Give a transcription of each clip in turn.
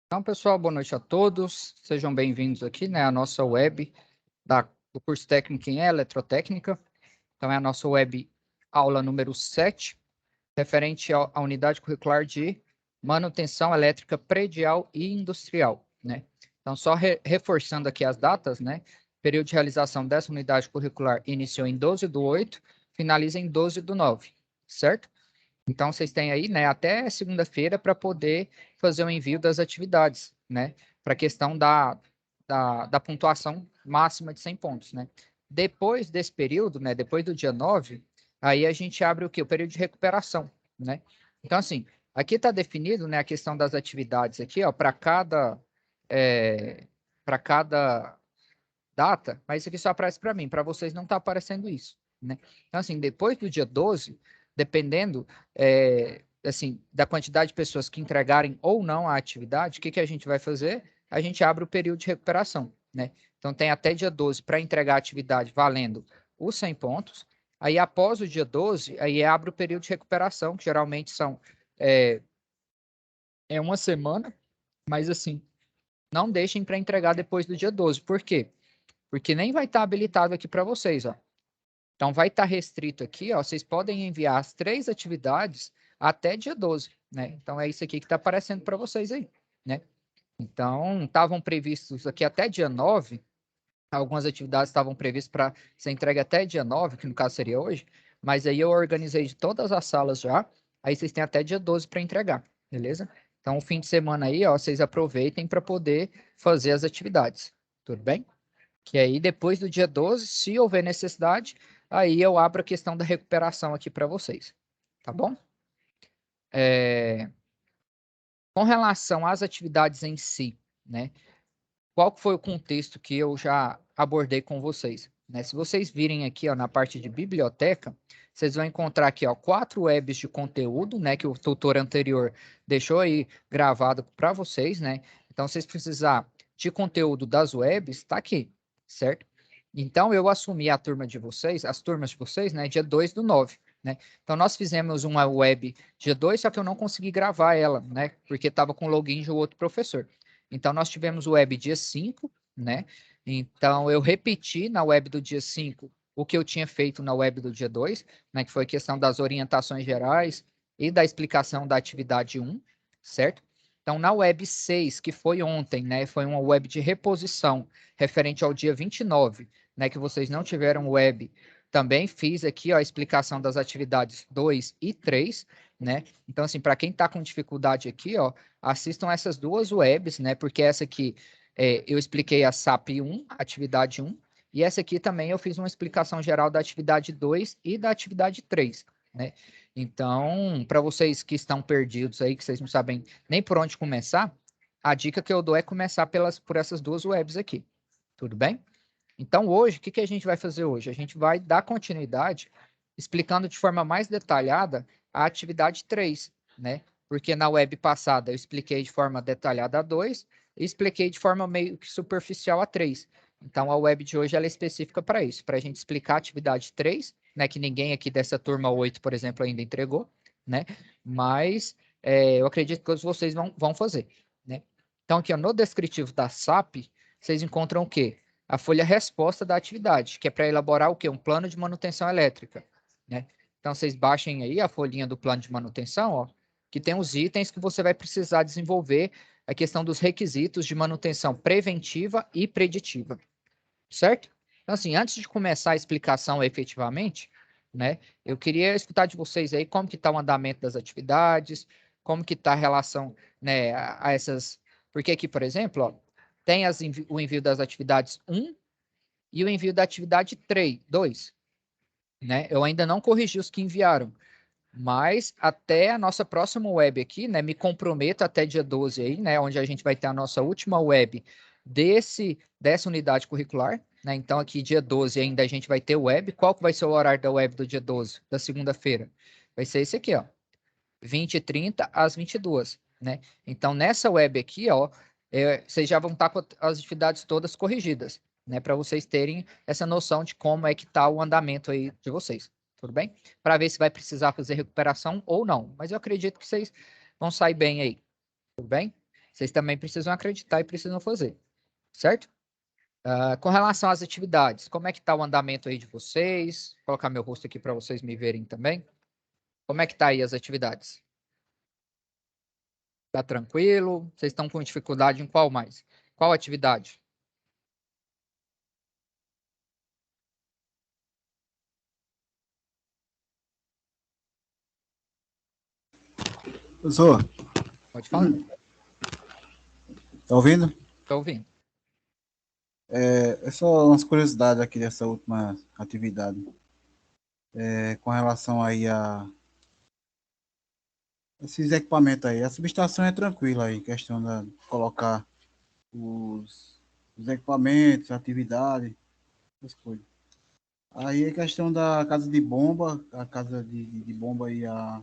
Então, pessoal, boa noite a todos. Sejam bem-vindos aqui, né, à nossa web do curso técnico em Eletrotécnica. Então, é a nossa web aula número 7, referente à unidade curricular de manutenção elétrica predial e industrial, né? Então, só reforçando aqui as datas, né? Período de realização dessa unidade curricular iniciou em 12/8, finaliza em 12/9, certo? Então, vocês têm aí, né, até segunda-feira para poder fazer o envio das atividades, né, para a questão da pontuação máxima de 100 pontos, né. Depois desse período, né, depois do dia 9, aí a gente abre o quê? O período de recuperação, né. Então, assim, aqui está definido, né, a questão das atividades aqui, ó, para cada data, mas isso aqui só aparece para mim, para vocês não está aparecendo isso, né? Então, assim, depois do dia 12, dependendo, assim, da quantidade de pessoas que entregarem ou não a atividade, o que a gente vai fazer? A gente abre o período de recuperação, né? Então, tem até dia 12 para entregar a atividade valendo os 100 pontos. Aí, após o dia 12, aí abre o período de recuperação, que geralmente é, é uma semana, mas, assim, não deixem para entregar depois do dia 12. Por quê? Porque nem vai estar habilitado aqui para vocês, ó. Então, vai estar restrito aqui, ó. Vocês podem enviar as 3 atividades até dia 12, né? Então, é isso aqui que está aparecendo para vocês aí, né? Então, estavam previstos aqui até dia 9, algumas atividades estavam previstas para ser entregue até dia 9, que no caso seria hoje, mas aí eu organizei de todas as salas já, aí vocês têm até dia 12 para entregar, beleza? Então, o fim de semana aí, ó, vocês aproveitem para poder fazer as atividades, tudo bem? Que aí, depois do dia 12, se houver necessidade, aí eu abro a questão da recuperação aqui para vocês, tá bom? Com relação às atividades em si, né? Qual foi o contexto que eu já abordei com vocês? Né? Se vocês virem aqui, ó, na parte de biblioteca, vocês vão encontrar aqui, ó, 4 webs de conteúdo, né, que o tutor anterior deixou aí gravado para vocês, né? Então, se vocês precisar de conteúdo das webs, está aqui, certo? Então, eu assumi a turma de vocês, as turmas de vocês, né, dia 2/9, né? Então, nós fizemos uma web dia 2, só que eu não consegui gravar ela, né, porque estava com login de outro professor. Então, nós tivemos o web dia 5, né? Então, eu repeti na web do dia 5 o que eu tinha feito na web do dia 2, né? Que foi a questão das orientações gerais e da explicação da atividade 1, certo? Então, na web 6, que foi ontem, né? Foi uma web de reposição referente ao dia 29, né? Que vocês não tiveram web. Também fiz aqui ó, a explicação das atividades 2 e 3, né? Então, assim, para quem está com dificuldade aqui, ó, assistam essas duas webs, né? Porque essa aqui eu expliquei a SAP 1, atividade 1, e essa aqui também eu fiz uma explicação geral da atividade 2 e da atividade 3, né? Então, para vocês que estão perdidos aí, que vocês não sabem nem por onde começar, a dica que eu dou é começar por essas duas webs aqui. Tudo bem? Então, hoje, o que a gente vai fazer hoje? A gente vai dar continuidade explicando de forma mais detalhada a atividade 3, né? Porque na web passada eu expliquei de forma detalhada a 2 e expliquei de forma meio que superficial a 3. Então, a web de hoje ela é específica para isso, para a gente explicar a atividade 3, né? Que ninguém aqui dessa turma 8, por exemplo, ainda entregou, né? Mas eu acredito que todos vocês vão fazer, né? Então, aqui ó, no descritivo da SAP, vocês encontram o quê? A folha resposta da atividade, que é para elaborar o quê? Um plano de manutenção elétrica, né? Então, vocês baixem aí a folhinha do plano de manutenção, ó, que tem os itens que você vai precisar desenvolver a questão dos requisitos de manutenção preventiva e preditiva, certo? Então, assim, antes de começar a explicação efetivamente, né, eu queria escutar de vocês aí como que está o andamento das atividades, como que está a relação, né, a essas... Porque aqui, por exemplo, ó, tem o envio das atividades 1 e o envio da atividade 3, 2, né? Eu ainda não corrigi os que enviaram, mas até a nossa próxima web aqui, né, me comprometo até dia 12 aí, né, onde a gente vai ter a nossa última web dessa unidade curricular, né? Então aqui dia 12 ainda a gente vai ter web. Qual que vai ser o horário da web do dia 12, da segunda-feira? Vai ser esse aqui, ó, 20h30 às 22h, né? Então nessa web aqui, ó, vocês já vão estar com as atividades todas corrigidas, né, para vocês terem essa noção de como é que está o andamento aí de vocês. Tudo bem? Para ver se vai precisar fazer recuperação ou não. Mas eu acredito que vocês vão sair bem aí. Tudo bem? Vocês também precisam acreditar e precisam fazer, certo? Com relação às atividades, como é que está o andamento aí de vocês? Vou colocar meu rosto aqui para vocês me verem também. Como é que está aí as atividades? Tá tranquilo? Vocês estão com dificuldade em qual mais? Qual atividade? Professor, Pode falar. tá ouvindo? Estou ouvindo. É só umas curiosidades aqui dessa última atividade. Com relação aí a esses equipamentos aí. A subestação é tranquila aí, questão de colocar os equipamentos, a atividade, essas coisas. Aí a questão da casa de bomba, a casa de bomba e a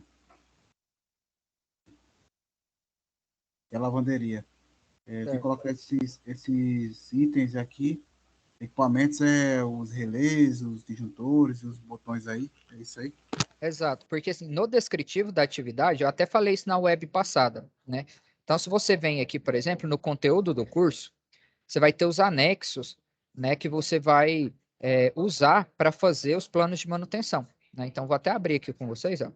lavanderia. Tem que Certo. colocar esses itens aqui. Equipamentos os relés, os disjuntores, os botões aí. É isso aí. Exato, porque assim, no descritivo da atividade, eu até falei isso na web passada, né? Então, se você vem aqui, por exemplo, no conteúdo do curso, você vai ter os anexos, né, que você vai usar para fazer os planos de manutenção, né? Então, vou até abrir aqui com vocês, ó.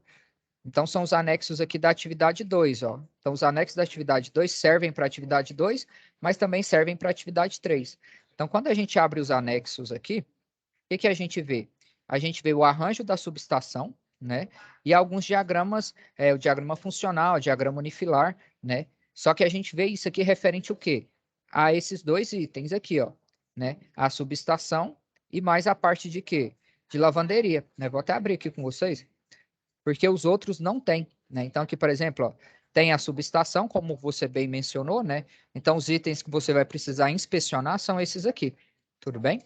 Então, são os anexos aqui da atividade 2, ó. Então, os anexos da atividade 2 servem para a atividade 2, mas também servem para a atividade 3. Então, quando a gente abre os anexos aqui, o que a gente vê? A gente vê o arranjo da subestação, né? E alguns diagramas, o diagrama funcional, o diagrama unifilar, né? Só que a gente vê isso aqui referente ao quê? A esses dois itens aqui, ó, né? A subestação e mais a parte de quê? De lavanderia, né? Vou até abrir aqui com vocês, porque os outros não têm, né? Então aqui, por exemplo, ó, tem a subestação, como você bem mencionou, né? Então os itens que você vai precisar inspecionar são esses aqui, tudo bem?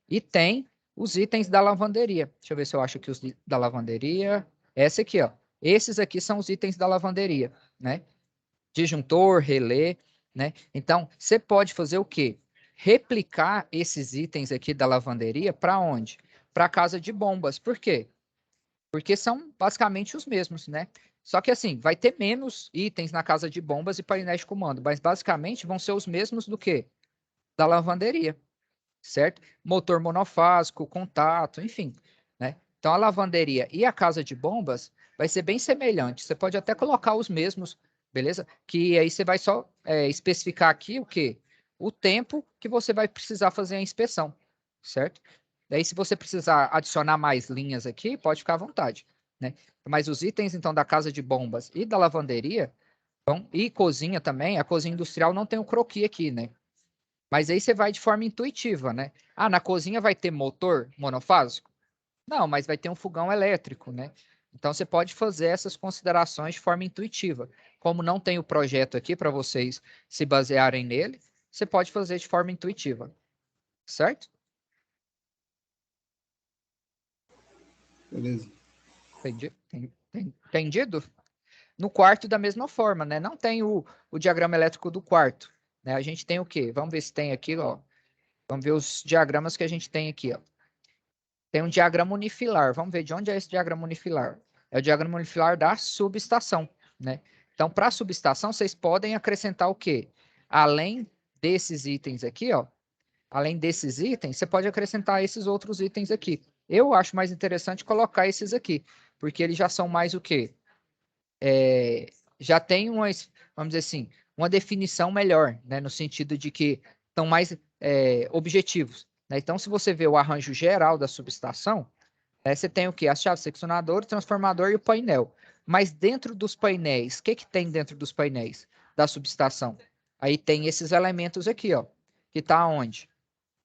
E tem os itens da lavanderia. Deixa eu ver se eu acho aqui os da lavanderia. Essa aqui, ó. Esses aqui são os itens da lavanderia, né? Disjuntor, relé, né? Então, você pode fazer o quê? Replicar esses itens aqui da lavanderia para onde? Para a casa de bombas. Por quê? Porque são basicamente os mesmos, né? Só que assim, vai ter menos itens na casa de bombas e painéis de comando, mas basicamente vão ser os mesmos do que? Da lavanderia, certo? Motor monofásico, contato, enfim, né? Então a lavanderia e a casa de bombas vai ser bem semelhante. Você pode até colocar os mesmos, beleza? Que aí você vai só especificar aqui o quê? O tempo que você vai precisar fazer a inspeção, certo? Daí, se você precisar adicionar mais linhas aqui, pode ficar à vontade, né? Mas os itens, então, da casa de bombas e da lavanderia, e cozinha também, a cozinha industrial não tem o croquis aqui, né? Mas aí você vai de forma intuitiva, né? Ah, na cozinha vai ter motor monofásico? Não, mas vai ter um fogão elétrico, né? Então você pode fazer essas considerações de forma intuitiva. Como não tem o projeto aqui para vocês se basearem nele, você pode fazer de forma intuitiva, certo? Beleza. Entendido? No quarto, da mesma forma, né? Não tem o diagrama elétrico do quarto, né? A gente tem o quê? Vamos ver se tem aqui, ó. Vamos ver os diagramas que a gente tem aqui, ó. Tem um diagrama unifilar. Vamos ver de onde é esse diagrama unifilar. É o diagrama unifilar da subestação, né? Então, para a subestação, vocês podem acrescentar o quê? Além desses itens aqui, ó. Além desses itens, você pode acrescentar esses outros itens aqui. Eu acho mais interessante colocar esses aqui, porque eles já são mais o quê? Já tem uma, vamos dizer assim, uma definição melhor, né? No sentido de que estão mais objetivos, né? Então, se você vê o arranjo geral da subestação, você tem o quê? A chave seccionador, o transformador e o painel. Mas dentro dos painéis, o que que tem dentro dos painéis da subestação? Aí tem esses elementos aqui, ó, que está onde?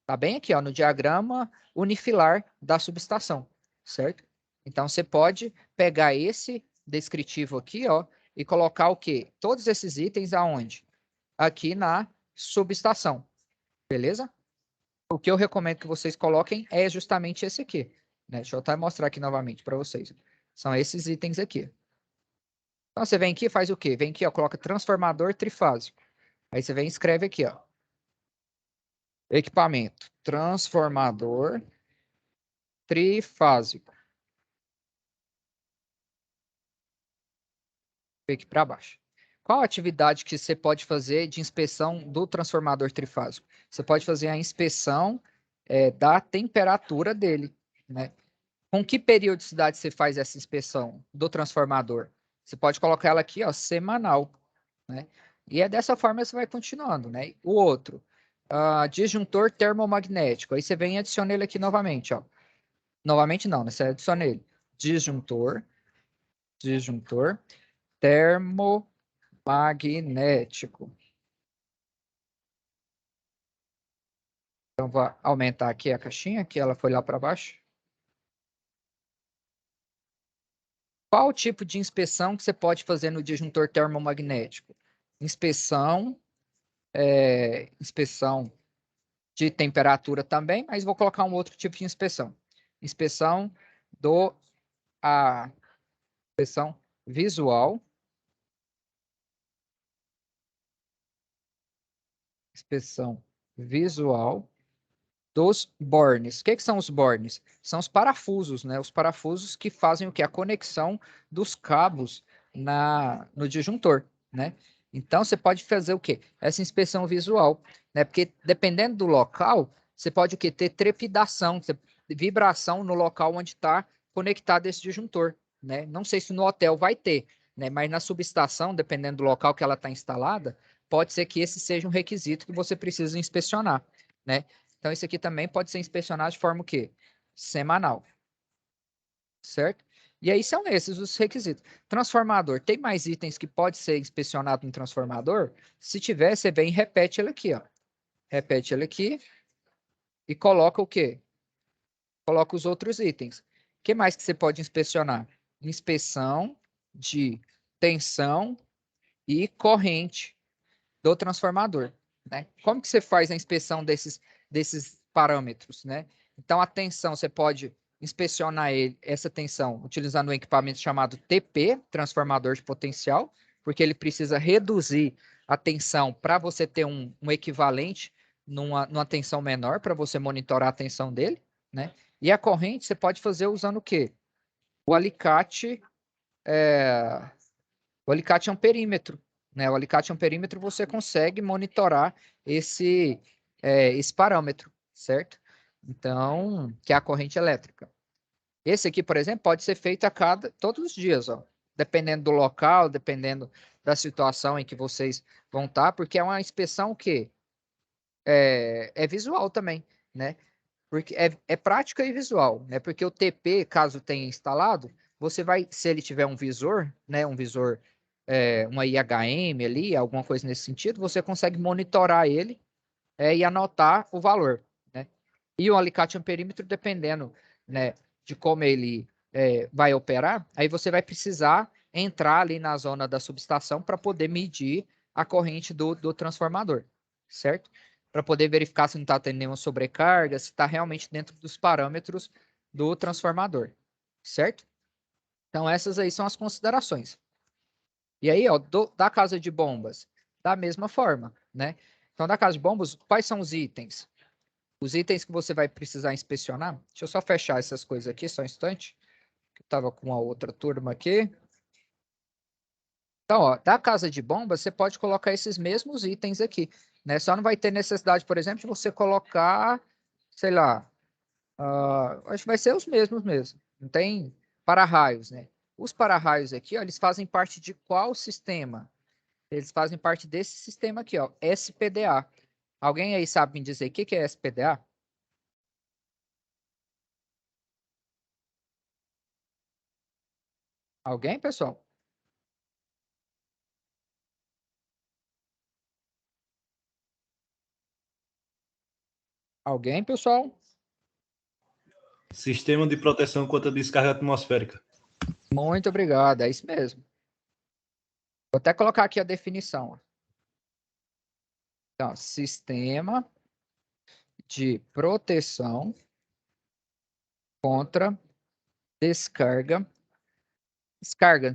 Tá bem aqui, ó, no diagrama unifilar da subestação, certo? Então você pode pegar esse descritivo aqui, ó, e colocar o quê? Todos esses itens aonde? Aqui na subestação, beleza? O que eu recomendo que vocês coloquem é justamente esse aqui, né? Deixa eu até mostrar aqui novamente para vocês. São esses itens aqui. Então você vem aqui e faz o quê? Vem aqui, ó, coloca transformador trifásico. Aí você vem e escreve aqui, ó. Equipamento, transformador trifásico. Aqui para baixo. Qual a atividade que você pode fazer de inspeção do transformador trifásico? Você pode fazer a inspeção da temperatura dele, né? Com que periodicidade você faz essa inspeção do transformador? Você pode colocar ela aqui, ó, semanal, né? E é dessa forma que você vai continuando, né? O outro, disjuntor termomagnético. Aí você vem e adiciona ele aqui novamente, ó. Novamente não, né? Você adiciona ele. Disjuntor termomagnético. Então, vou aumentar aqui a caixinha, que ela foi lá para baixo. Qual o tipo de inspeção que você pode fazer no disjuntor termomagnético? Inspeção de temperatura também, mas vou colocar um outro tipo de inspeção. Inspeção do a inspeção visual. Inspeção visual dos bornes. O que são os bornes? São os parafusos, né? Os parafusos que fazem o que? A conexão dos cabos no disjuntor, né? Então, você pode fazer o quê? Essa inspeção visual, né? Porque dependendo do local, você pode o quê? Ter trepidação, vibração no local onde está conectado esse disjuntor, né? Não sei se no hotel vai ter, né? Mas na subestação, dependendo do local que ela está instalada, pode ser que esse seja um requisito que você precisa inspecionar, né? Então, isso aqui também pode ser inspecionado de forma o quê? Semanal. Certo? E aí são esses os requisitos. Transformador. Tem mais itens que pode ser inspecionado no transformador? Se tiver, você vem e repete ele aqui, ó. Repete ele aqui e coloca o quê? Coloca os outros itens. O que mais que você pode inspecionar? Inspeção de tensão e corrente do transformador, né? Como que você faz a inspeção desses parâmetros, né? Então, a tensão, você pode inspecionar essa tensão utilizando um equipamento chamado TP, transformador de potencial, porque ele precisa reduzir a tensão para você ter um equivalente numa tensão menor, para você monitorar a tensão dele, né? E a corrente você pode fazer usando o quê? O alicate, o alicate amperímetro, né? O alicate amperímetro você consegue monitorar esse parâmetro, certo? Então, que é a corrente elétrica. Esse aqui, por exemplo, pode ser feito todos os dias, ó, dependendo do local, dependendo da situação em que vocês vão estar, porque é uma inspeção que é visual também, né? Porque é prática e visual, né? Porque o TP, caso tenha instalado, você vai, se ele tiver um visor, né? Um visor, uma IHM ali, alguma coisa nesse sentido, você consegue monitorar ele e anotar o valor, né? E o alicate amperímetro, dependendo, né, de como ele vai operar, aí você vai precisar entrar ali na zona da subestação para poder medir a corrente do transformador, certo? Para poder verificar se não está tendo nenhuma sobrecarga, se está realmente dentro dos parâmetros do transformador, certo? Então, essas aí são as considerações. E aí, ó, da casa de bombas, da mesma forma, né? Então, da casa de bombas, quais são os itens? Os itens que você vai precisar inspecionar. Deixa eu só fechar essas coisas aqui, só um instante. Eu estava com a outra turma aqui. Então, ó, da casa de bombas, você pode colocar esses mesmos itens aqui, né? Só não vai ter necessidade, por exemplo, de você colocar, sei lá, acho que vai ser os mesmos mesmo. Não tem para-raios, né? Os para-raios aqui, ó, eles fazem parte de qual sistema? Eles fazem parte desse sistema aqui, ó, SPDA. Alguém aí sabe me dizer o que é SPDA? Alguém, pessoal? Alguém, pessoal? Sistema de proteção contra descarga atmosférica. Muito obrigado, é isso mesmo. Vou até colocar aqui a definição, ó. Então, sistema de proteção contra descargas,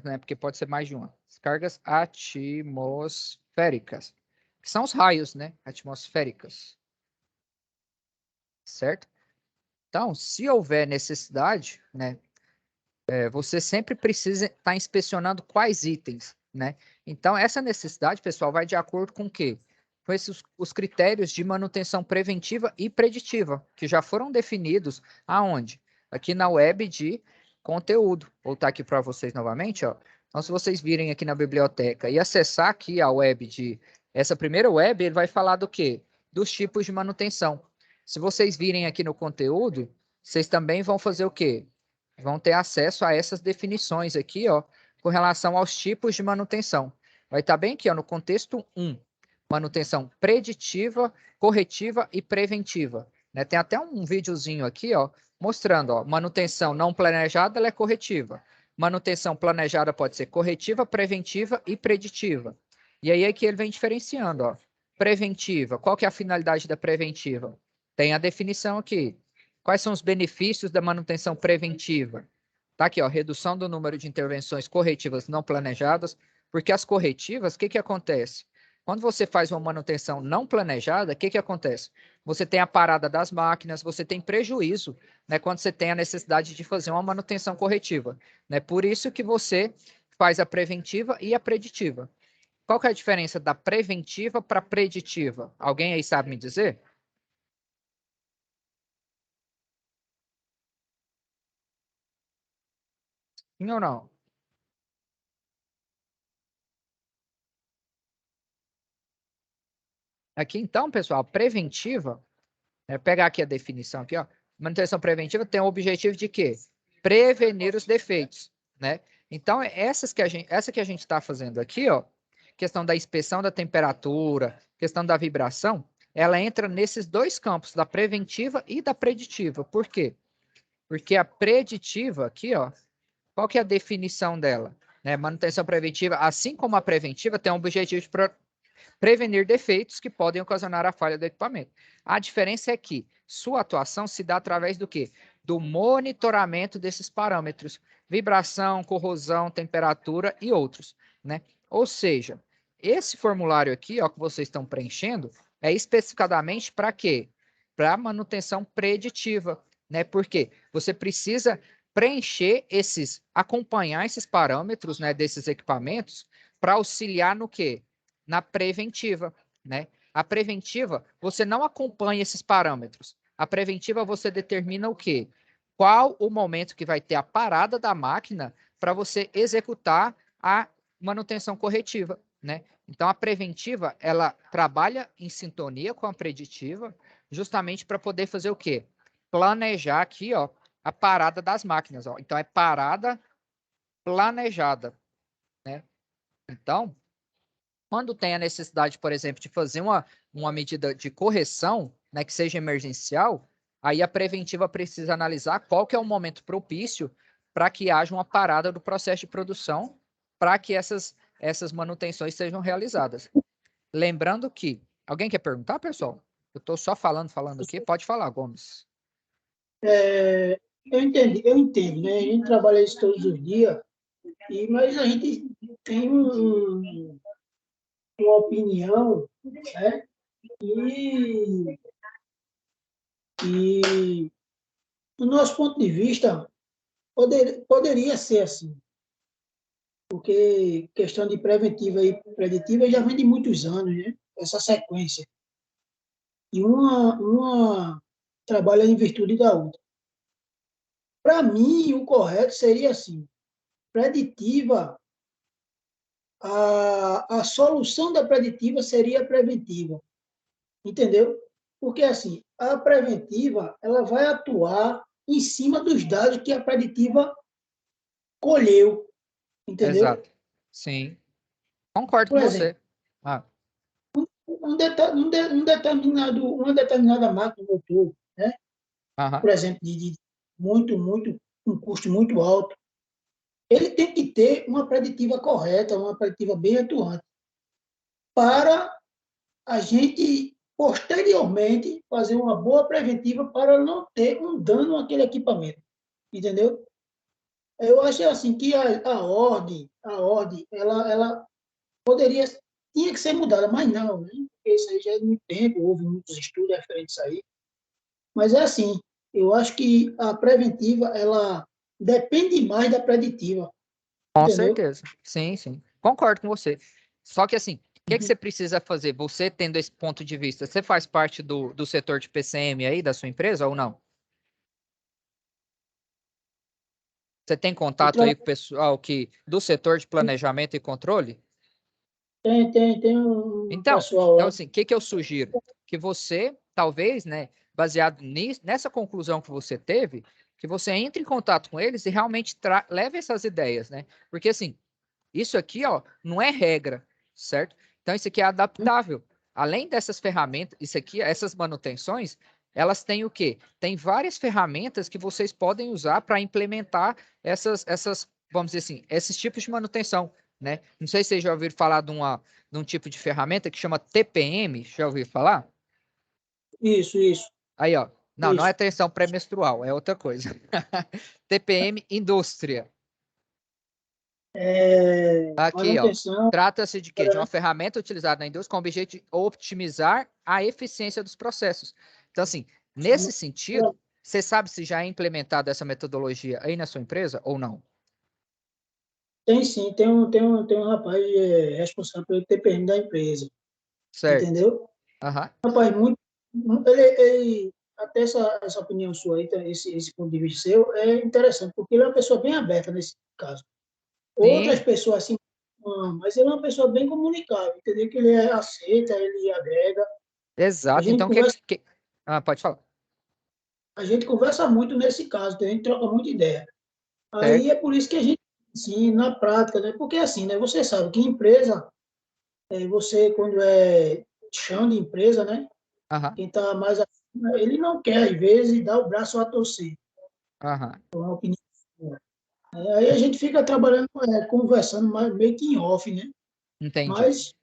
né? Porque pode ser mais de uma. Descargas atmosféricas, que são os raios, né? Atmosféricas, certo? Então, se houver necessidade, né? Você sempre precisa estar inspecionando quais itens, né? Então, essa necessidade, pessoal, vai de acordo com o quê? Com os critérios de manutenção preventiva e preditiva, que já foram definidos aonde? Aqui na web de conteúdo. Vou voltar aqui para vocês novamente, ó. Então, se vocês virem aqui na biblioteca e acessar aqui a web de... Essa primeira web, ele vai falar do quê? Dos tipos de manutenção. Se vocês virem aqui no conteúdo, vocês também vão fazer o quê? Vão ter acesso a essas definições aqui, ó, com relação aos tipos de manutenção. Vai estar bem aqui, ó, no contexto 1, manutenção preditiva, corretiva e preventiva. Né? Tem até um videozinho aqui, ó, mostrando, ó, manutenção não planejada, ela é corretiva. Manutenção planejada pode ser corretiva, preventiva e preditiva. E aí é que ele vem diferenciando, ó. Preventiva, qual que é a finalidade da preventiva? Tem a definição aqui. Quais são os benefícios da manutenção preventiva? Tá aqui, ó, redução do número de intervenções corretivas não planejadas, porque as corretivas, o que acontece? Quando você faz uma manutenção não planejada, o que acontece? Você tem a parada das máquinas, você tem prejuízo, né, quando você tem a necessidade de fazer uma manutenção corretiva. Né? Por isso que você faz a preventiva e a preditiva. Qual que é a diferença da preventiva para a preditiva? Alguém aí sabe me dizer? Sim ou não? Aqui, então, pessoal, preventiva, pegar aqui a definição aqui, ó. Manutenção preventiva tem o objetivo de quê? Prevenir os defeitos, né? Então, essa que a gente está fazendo aqui, ó, questão da inspeção da temperatura, questão da vibração, ela entra nesses dois campos, da preventiva e da preditiva. Por quê? Porque a preditiva aqui, ó, qual que é a definição dela? Né? Manutenção preventiva, assim como a preventiva, tem o objetivo de prevenir defeitos que podem ocasionar a falha do equipamento. A diferença é que sua atuação se dá através do quê? Do monitoramento desses parâmetros, vibração, corrosão, temperatura e outros, né? Ou seja, esse formulário aqui, ó, que vocês estão preenchendo, é especificadamente para quê? Para manutenção preditiva, né? Porque você precisa preencher acompanhar esses parâmetros, né, desses equipamentos para auxiliar no quê? Na preventiva, né? A preventiva, você não acompanha esses parâmetros. A preventiva, você determina o quê? Qual o momento que vai ter a parada da máquina para você executar a manutenção corretiva, né? Então, a preventiva, ela trabalha em sintonia com a preditiva, justamente para poder fazer o quê? Planejar aqui, ó, a parada das máquinas, ó. Então, é parada planejada, né? Então, quando tem a necessidade, por exemplo, de fazer uma medida de correção, né, que seja emergencial, aí a preventiva precisa analisar qual que é o momento propício para que haja uma parada do processo de produção para que essas manutenções sejam realizadas. Lembrando que... Alguém quer perguntar, pessoal? Eu estou só falando aqui. Pode falar, Gomes. Eu entendo, né? A gente trabalha isso todos os dias, mas a gente tem uma opinião, né? E do nosso ponto de vista, poderia ser assim, porque questão de preventiva e preditiva já vem de muitos anos, né? Essa sequência. E uma trabalha em virtude da outra. Para mim, o correto seria assim, preditiva, a solução da preditiva seria a preventiva, entendeu? Porque, assim, a preventiva, ela vai atuar em cima dos dados que a preditiva colheu, entendeu? Exato. Sim. Concordo Por com exemplo, você. uma determinada máquina motor, né? Por exemplo, de um custo muito alto, ele tem que ter uma preditiva correta, uma preditiva bem atuante, para a gente, posteriormente, fazer uma boa preventiva para não ter um dano àquele equipamento, entendeu? Eu acho assim que a ordem, ela tinha que ser mudada, mas não, né? Isso aí já é muito tempo, houve muitos estudos referentes a isso. Mas é assim, eu acho que a preventiva, ela depende mais da preditiva, Com entendeu? certeza. Sim, sim. Concordo com você. Só que assim, o que você precisa fazer? Você tendo esse ponto de vista, você faz parte do setor de PCM aí da sua empresa ou não? Você tem contato aí com o pessoal do setor de planejamento e controle? Tem um Então, pessoal lá. assim, o que eu sugiro? Que você, talvez, né, baseado nessa conclusão que você teve, que você entre em contato com eles e realmente leve essas ideias, né? Porque, assim, isso aqui, ó, não é regra, certo? Então, isso aqui é adaptável. Além dessas ferramentas, isso aqui, essas manutenções, elas têm o quê? Tem várias ferramentas que vocês podem usar para implementar vamos dizer assim, esses tipos de manutenção, né? Não sei se vocês já ouviram falar de um tipo de ferramenta que chama TPM, já ouviram falar? Isso. Aí, ó. Não é Isso. tensão pré-menstrual, é outra coisa. TPM Indústria. Aqui, ó. Manutenção. Trata-se de quê? De uma ferramenta utilizada na indústria com o objetivo de otimizar a eficiência dos processos. Então, assim, nesse sentido, você sabe se já é implementada essa metodologia aí na sua empresa ou não? Tem sim, tem um rapaz responsável pelo TPM da empresa. Certo. Entendeu? Uhum. Rapaz, ele até essa opinião sua aí, esse ponto de vista seu, é interessante, porque ele é uma pessoa bem aberta nesse caso. Outras Sim. pessoas assim, não, mas ele é uma pessoa bem comunicável, entendeu? Que ele aceita, ele agrega. Exato. Então, pode falar. A gente conversa muito nesse caso, a gente troca muita ideia. Aí Certo. é por isso que a gente, sim, na prática, né? Porque assim, né? Você sabe que empresa, você quando é chão de empresa, né? Uhum. Quem está mais acima, ele não quer, às vezes, dar o braço a torcer. Uhum. Uma opinião. Aí a gente fica trabalhando, conversando meio que em off, né? Entendi. Mas a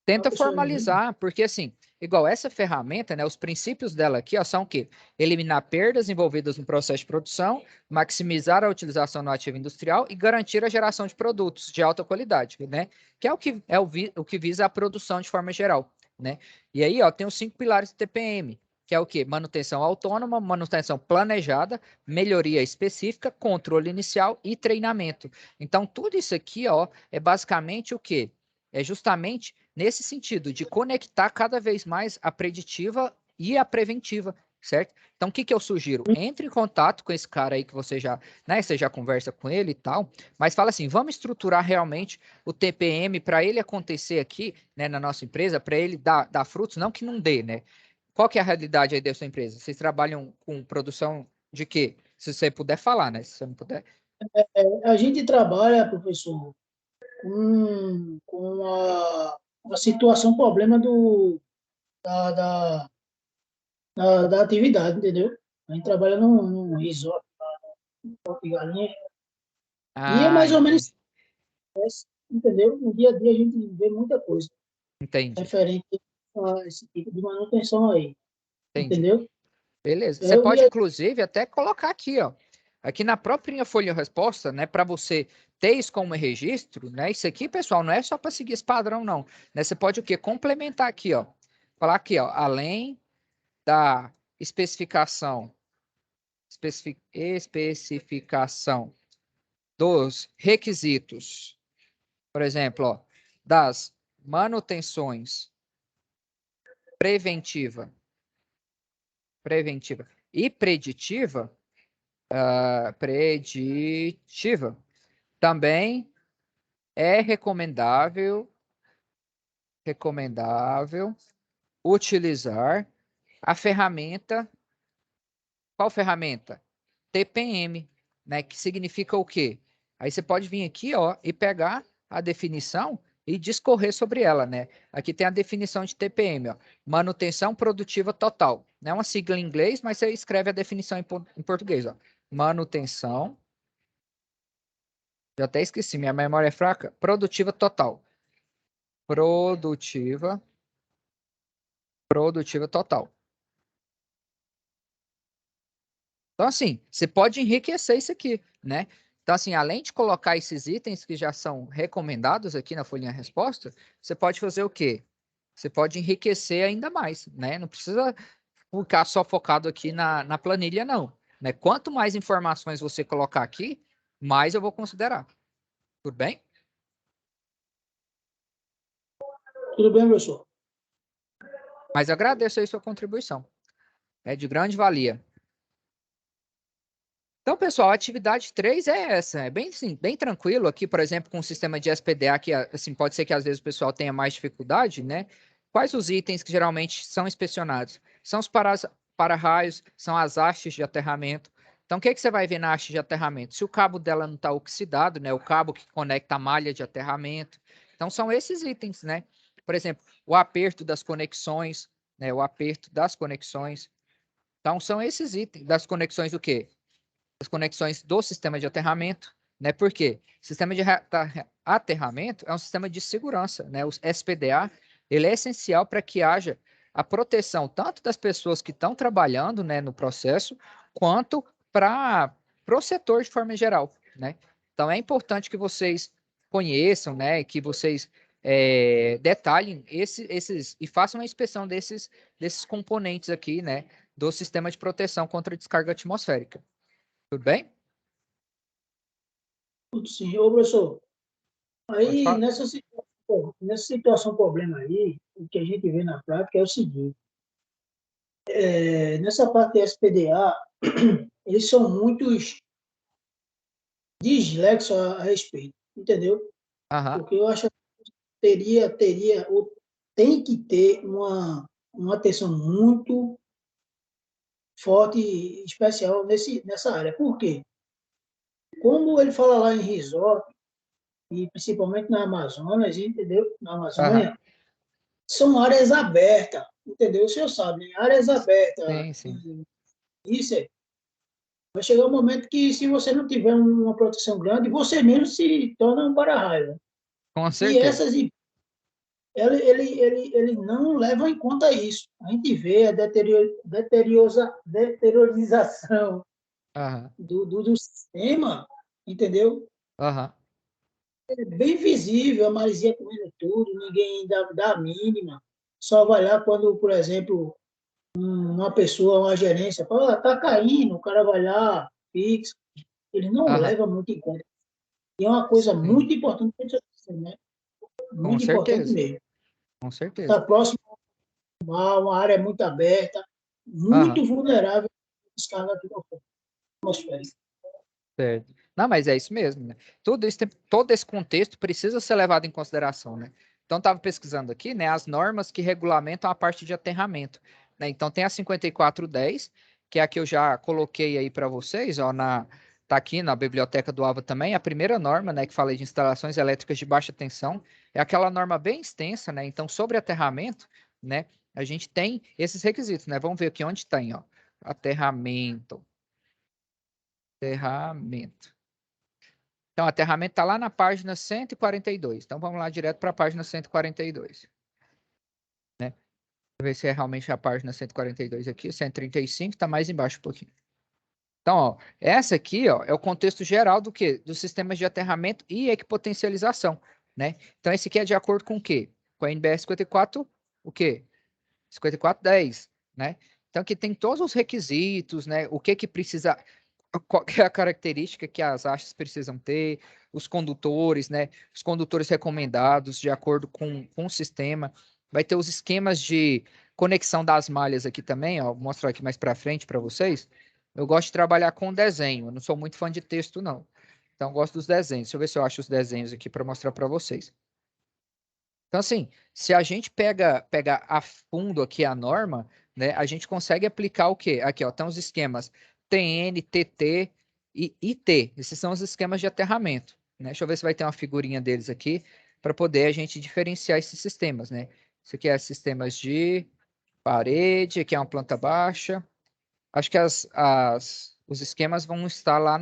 Tenta pessoa vem. formalizar, porque assim, igual essa ferramenta, né, os princípios dela aqui, ó, são o quê? Eliminar perdas envolvidas no processo de produção, maximizar a utilização no ativo industrial e garantir a geração de produtos de alta qualidade, né? Que é o que visa a produção de forma geral, né? E aí, ó, tem os 5 pilares do TPM, que é o quê? Manutenção autônoma, manutenção planejada, melhoria específica, controle inicial e treinamento. Então, tudo isso aqui, ó, é basicamente o quê? É justamente nesse sentido de conectar cada vez mais a preditiva e a preventiva, certo? Então, o que eu sugiro? Entre em contato com esse cara aí que você já conversa com ele e tal, mas fala assim, vamos estruturar realmente o TPM para ele acontecer aqui, né, na nossa empresa, para ele dar frutos, não que não dê, né? Qual que é a realidade aí da sua empresa? Vocês trabalham com produção de quê? Se você puder falar, né? Se você não puder. A gente trabalha, professor, com a situação, problema da, da, da atividade, entendeu? A gente trabalha num resort, de galinha, e é Ah, mais ou menos, entendi. entendeu? No dia a dia a gente vê muita coisa Entendi. referente a esse tipo de manutenção aí, Entendi. entendeu? Beleza. Você É o pode, dia. inclusive, até colocar aqui, ó. Aqui na própria folha de resposta, né? Para você ter isso como registro, né? Isso aqui, pessoal, não é só para seguir esse padrão, não. Né? Você pode o quê? Complementar aqui, ó. Falar aqui, ó. Além da especificação dos requisitos, por exemplo, ó, das manutenções preventiva e preditiva, também é recomendável utilizar a ferramenta. Qual ferramenta? TPM, né? Que significa o quê? Aí você pode vir aqui, ó, e pegar a definição e discorrer sobre ela, né? Aqui tem a definição de TPM, ó, manutenção produtiva total. Não é uma sigla em inglês, mas você escreve a definição em português, ó. Manutenção, já até esqueci, minha memória é fraca. Produtiva total. Produtiva total. Então, assim, você pode enriquecer isso aqui, né? Então, assim, além de colocar esses itens que já são recomendados aqui na folhinha resposta, você pode fazer o quê? Você pode enriquecer ainda mais, né? Não precisa ficar só focado aqui na planilha, não. Né? Quanto mais informações você colocar aqui, mais eu vou considerar. Tudo bem? Tudo bem, professor? Mas agradeço aí sua contribuição. É de grande valia. Então, pessoal, a atividade 3 é essa. É bem, assim, bem tranquilo aqui, por exemplo, com o sistema de SPDA, que assim, pode ser que às vezes o pessoal tenha mais dificuldade, né? Quais os itens que geralmente são inspecionados? São os para-raios, são as hastes de aterramento. Então, o que você vai ver na haste de aterramento? Se o cabo dela não está oxidado, né? O cabo que conecta a malha de aterramento. Então, são esses itens, né? Por exemplo, o aperto das conexões, né? O aperto das conexões. Então, são esses itens das conexões do quê? As conexões do sistema de aterramento, né? Por quê? O sistema de aterramento é um sistema de segurança, né? O SPDA, ele é essencial para que haja a proteção tanto das pessoas que estão trabalhando, né, no processo, quanto para o setor de forma geral, né? Então, é importante que vocês conheçam, né, que vocês detalhem esses e façam a inspeção desses componentes aqui, né, do sistema de proteção contra descarga atmosférica. Tudo bem? Tudo sim. Ô, professor, Pode aí falar. nessa situação, problema aí, o que a gente vê na prática é o seguinte, nessa parte de SPDA, eles são muitos dislexos a respeito, entendeu? Aham, Porque eu acho que teria, ou tem que ter uma atenção muito forte e especial nessa área. Por quê? Como ele fala lá em resort, e principalmente na Amazonas, entendeu? Na aham. Amazônia, são áreas abertas, entendeu? O senhor sabe, né? Áreas abertas, Sim, sim. isso vai chegar um momento que, se você não tiver uma proteção grande, você mesmo se torna um para-raio. Com E certeza. essas, ele não leva em conta isso. A gente vê a deteriorização Aham, do sistema, entendeu? aham. É bem visível, a maresia comendo tudo, ninguém dá a mínima. Só vai lá quando, por exemplo, uma pessoa, uma gerência, fala, está caindo, o cara vai lá, fixa. Ele não Aham. leva muito em conta. E é uma coisa Sim, muito importante para você, né? com Muito importante certeza. mesmo. Com certeza. Está próximo ao mar, uma área muito aberta, Aham, muito vulnerável à descarga atmosférica. certo. Não, mas é isso mesmo, né? Todo esse contexto precisa ser levado em consideração, né? Então, estava pesquisando aqui, né, as normas que regulamentam a parte de aterramento, né? Então, tem a 5410, que é a que eu já coloquei aí para vocês, ó, tá aqui na biblioteca do AVA também, a primeira norma, né, que fala de instalações elétricas de baixa tensão, é aquela norma bem extensa, né? Então, sobre aterramento, né, a gente tem esses requisitos, né? Vamos ver aqui onde tem, ó. Aterramento. Aterramento. Então, aterramento está lá na página 142. Então, vamos lá direto para a página 142. Né? Ver se é realmente a página 142 aqui. 135 está mais embaixo um pouquinho. Então, ó, essa aqui, ó, é o contexto geral do quê? Dos sistemas de aterramento e equipotencialização, né? Então, esse aqui é de acordo com o quê? Com a NBR 54, o quê? 5410, né? Então, aqui tem todos os requisitos, né? O que precisa, qual que é a característica que as hastes precisam ter, os condutores, né? Os condutores recomendados de acordo com o sistema. Vai ter os esquemas de conexão das malhas aqui também, ó. Vou mostrar aqui mais para frente para vocês. Eu gosto de trabalhar com desenho, eu não sou muito fã de texto, não. Então, eu gosto dos desenhos. Deixa eu ver se eu acho os desenhos aqui para mostrar para vocês. Então, assim, se a gente pega a fundo aqui a norma, né, a gente consegue aplicar o quê? Aqui, ó, tem os esquemas TN, TT e IT. Esses são os esquemas de aterramento, né? Deixa eu ver se vai ter uma figurinha deles aqui para poder a gente diferenciar esses sistemas, né? Isso aqui é sistemas de parede, aqui é uma planta baixa. Acho que os esquemas vão estar lá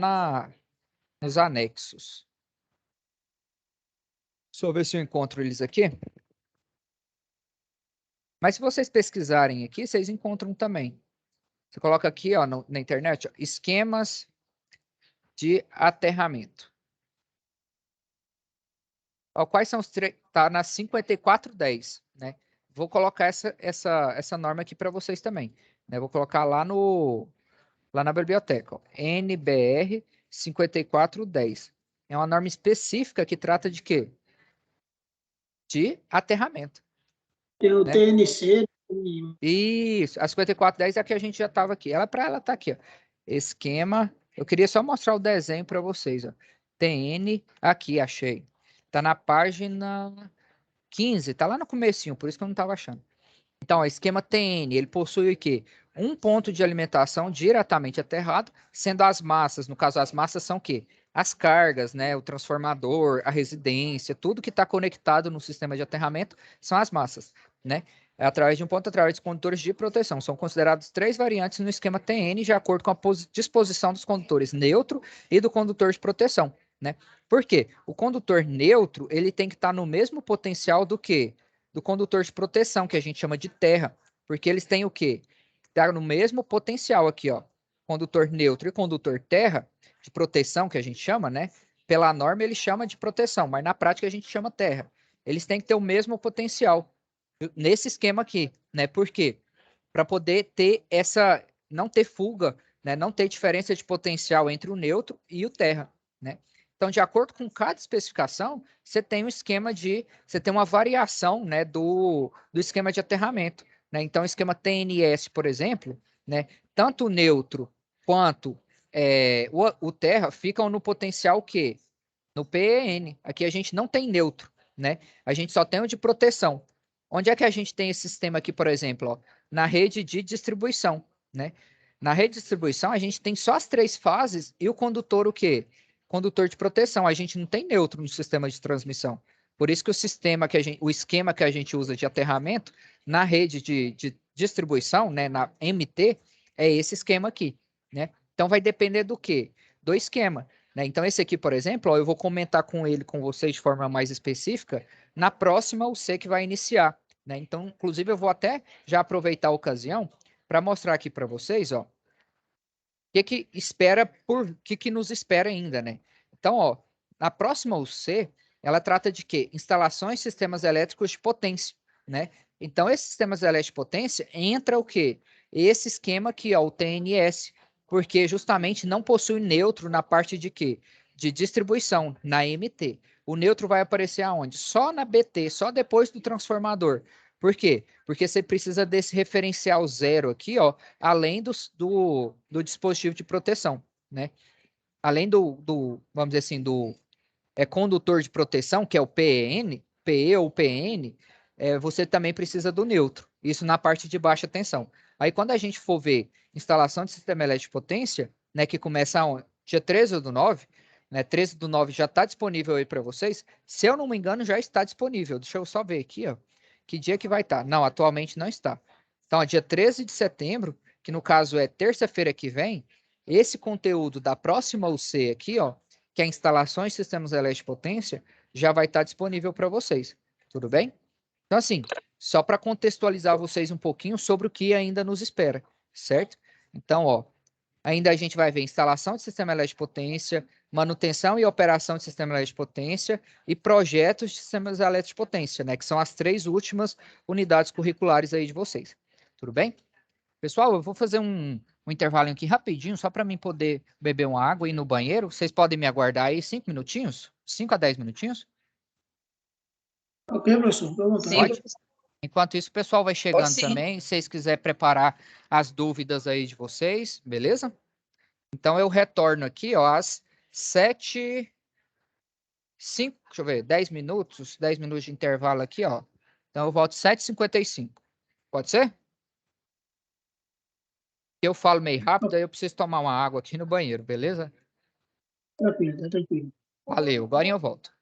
nos anexos. Deixa eu ver se eu encontro eles aqui. Mas se vocês pesquisarem aqui, vocês encontram também. Você coloca aqui, ó, na internet, ó, esquemas de aterramento. Ó, quais são os três? Tá na 5410, né? Vou colocar essa norma aqui para vocês também, né? Vou colocar lá na biblioteca, ó, NBR 5410. É uma norma específica que trata de quê? De aterramento, Tem o né? TNC. Isso, a 5410 é a que a gente já estava aqui. Ela tá aqui, ó. Esquema. Eu queria só mostrar o desenho para vocês, ó. TN, aqui, achei. Tá na página 15, tá lá no comecinho, por isso que eu não estava achando. Então, o esquema TN, ele possui o quê? Um ponto de alimentação diretamente aterrado, sendo as massas, no caso, as massas são o quê? As cargas, né? O transformador, a residência, tudo que está conectado no sistema de aterramento são as massas, né? Através de um ponto, através de condutores de proteção. São considerados três variantes no esquema TN, de acordo com a disposição dos condutores neutro e do condutor de proteção, né? Por quê? O condutor neutro, ele tem que estar no mesmo potencial do que? Do condutor de proteção, que a gente chama de terra, porque eles têm o quê? Tá no mesmo potencial aqui, ó. Condutor neutro e condutor terra, de proteção, que a gente chama, né? Pela norma ele chama de proteção, mas na prática a gente chama terra. Eles têm que ter o mesmo potencial nesse esquema aqui, né? Por quê? Para poder ter essa, não ter fuga, né? Não ter diferença de potencial entre o neutro e o terra, né? Então, de acordo com cada especificação, você tem um esquema de, você tem uma variação, né, do esquema de aterramento, né? Então, o esquema TNS, por exemplo, né, tanto o neutro quanto o terra ficam no potencial que no PEN. Aqui a gente não tem neutro, né? A gente só tem o de proteção. Onde é que a gente tem esse sistema aqui, por exemplo, ó? Na rede de distribuição, né? Na rede de distribuição, a gente tem só as três fases e o condutor o quê? Condutor de proteção. A gente não tem neutro no sistema de transmissão. Por isso que o esquema que a gente usa de aterramento na rede de distribuição, né, na MT, é esse esquema aqui, né? Então vai depender do quê? Do esquema, né? Então esse aqui, por exemplo, ó, eu vou comentar com ele, com vocês de forma mais específica na próxima UC que vai iniciar, né? Então, inclusive, eu vou até já aproveitar a ocasião para mostrar aqui para vocês, ó, que nos espera ainda, né? Então, ó, na próxima UC, ela trata de quê? Instalações de sistemas elétricos de potência, né? Então, esses sistemas elétricos de potência entra o quê? Esse esquema aqui, ó, o TNS, porque justamente não possui neutro na parte de quê? De distribuição, na MT. O neutro vai aparecer aonde? Só na BT, só depois do transformador. Por quê? Porque você precisa desse referencial zero aqui, ó, além do dispositivo de proteção, né? Além vamos dizer assim, do condutor de proteção, que é o PN, PE ou PN, você também precisa do neutro. Isso na parte de baixa tensão. Aí quando a gente for ver instalação de sistema elétrico de potência, né, que começa dia 13 do 9, né, 13 do 9 já está disponível aí para vocês. Se eu não me engano, já está disponível. Deixa eu só ver aqui, ó. Que dia que vai estar? Tá? Não, atualmente não está. Então, ó, dia 13 de setembro, que no caso é terça-feira que vem, esse conteúdo da próxima UC aqui, ó, que é instalações de sistemas elétricos de potência, já vai estar disponível para vocês. Tudo bem? Então, assim, só para contextualizar vocês um pouquinho sobre o que ainda nos espera, certo? Então, ó, ainda a gente vai ver instalação de sistema elétrico de potência, manutenção e operação de sistema elétrico de potência e projetos de sistemas elétricos de potência, né? Que são as três últimas unidades curriculares aí de vocês. Tudo bem? Pessoal, eu vou fazer um intervalo aqui rapidinho, só para mim poder beber uma água e ir no banheiro. Vocês podem me aguardar aí 5 minutinhos? 5 a 10 minutinhos? Ok, professor, fica à vontade. Pode? Enquanto isso, o pessoal vai chegando também. Se vocês quiserem preparar as dúvidas aí de vocês, beleza? Então, eu retorno aqui, ó, às 7, 5, deixa eu ver, 10 minutos, 10 minutos de intervalo aqui, ó. Então, eu volto 7h55. Pode ser? Eu falo meio rápido, aí eu preciso tomar uma água aqui no banheiro, beleza? Tranquilo, tá tranquilo. Valeu, agora eu volto.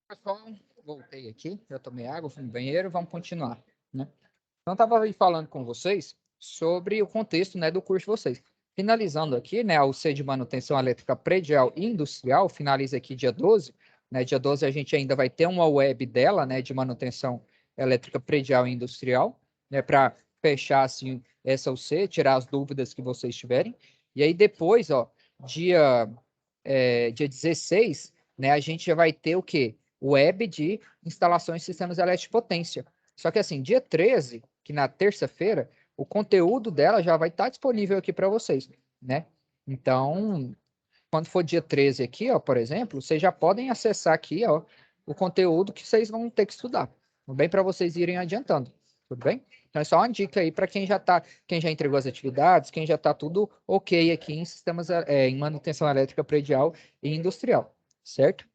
Pessoal, voltei aqui, já tomei água, fui no banheiro, vamos continuar, né? Então, estava falando com vocês sobre o contexto, né, do curso de vocês. Finalizando aqui, né, o C de manutenção elétrica predial e industrial, finaliza aqui dia 12, né, dia 12 a gente ainda vai ter uma web dela, né, de manutenção elétrica predial e industrial, né, para fechar, assim, essa UC, tirar as dúvidas que vocês tiverem. E aí depois, ó, dia 16, né, a gente já vai ter o quê? Web de instalações de sistemas elétricos de potência. Só que assim, dia 13, que na terça-feira, o conteúdo dela já vai estar disponível aqui para vocês, né? Então, quando for dia 13 aqui, ó, por exemplo, vocês já podem acessar aqui, ó, o conteúdo que vocês vão ter que estudar, tudo bem? Para vocês irem adiantando, tudo bem? Então é só uma dica aí para quem já entregou as atividades, quem já está tudo ok aqui em sistemas, em manutenção elétrica predial e industrial, certo?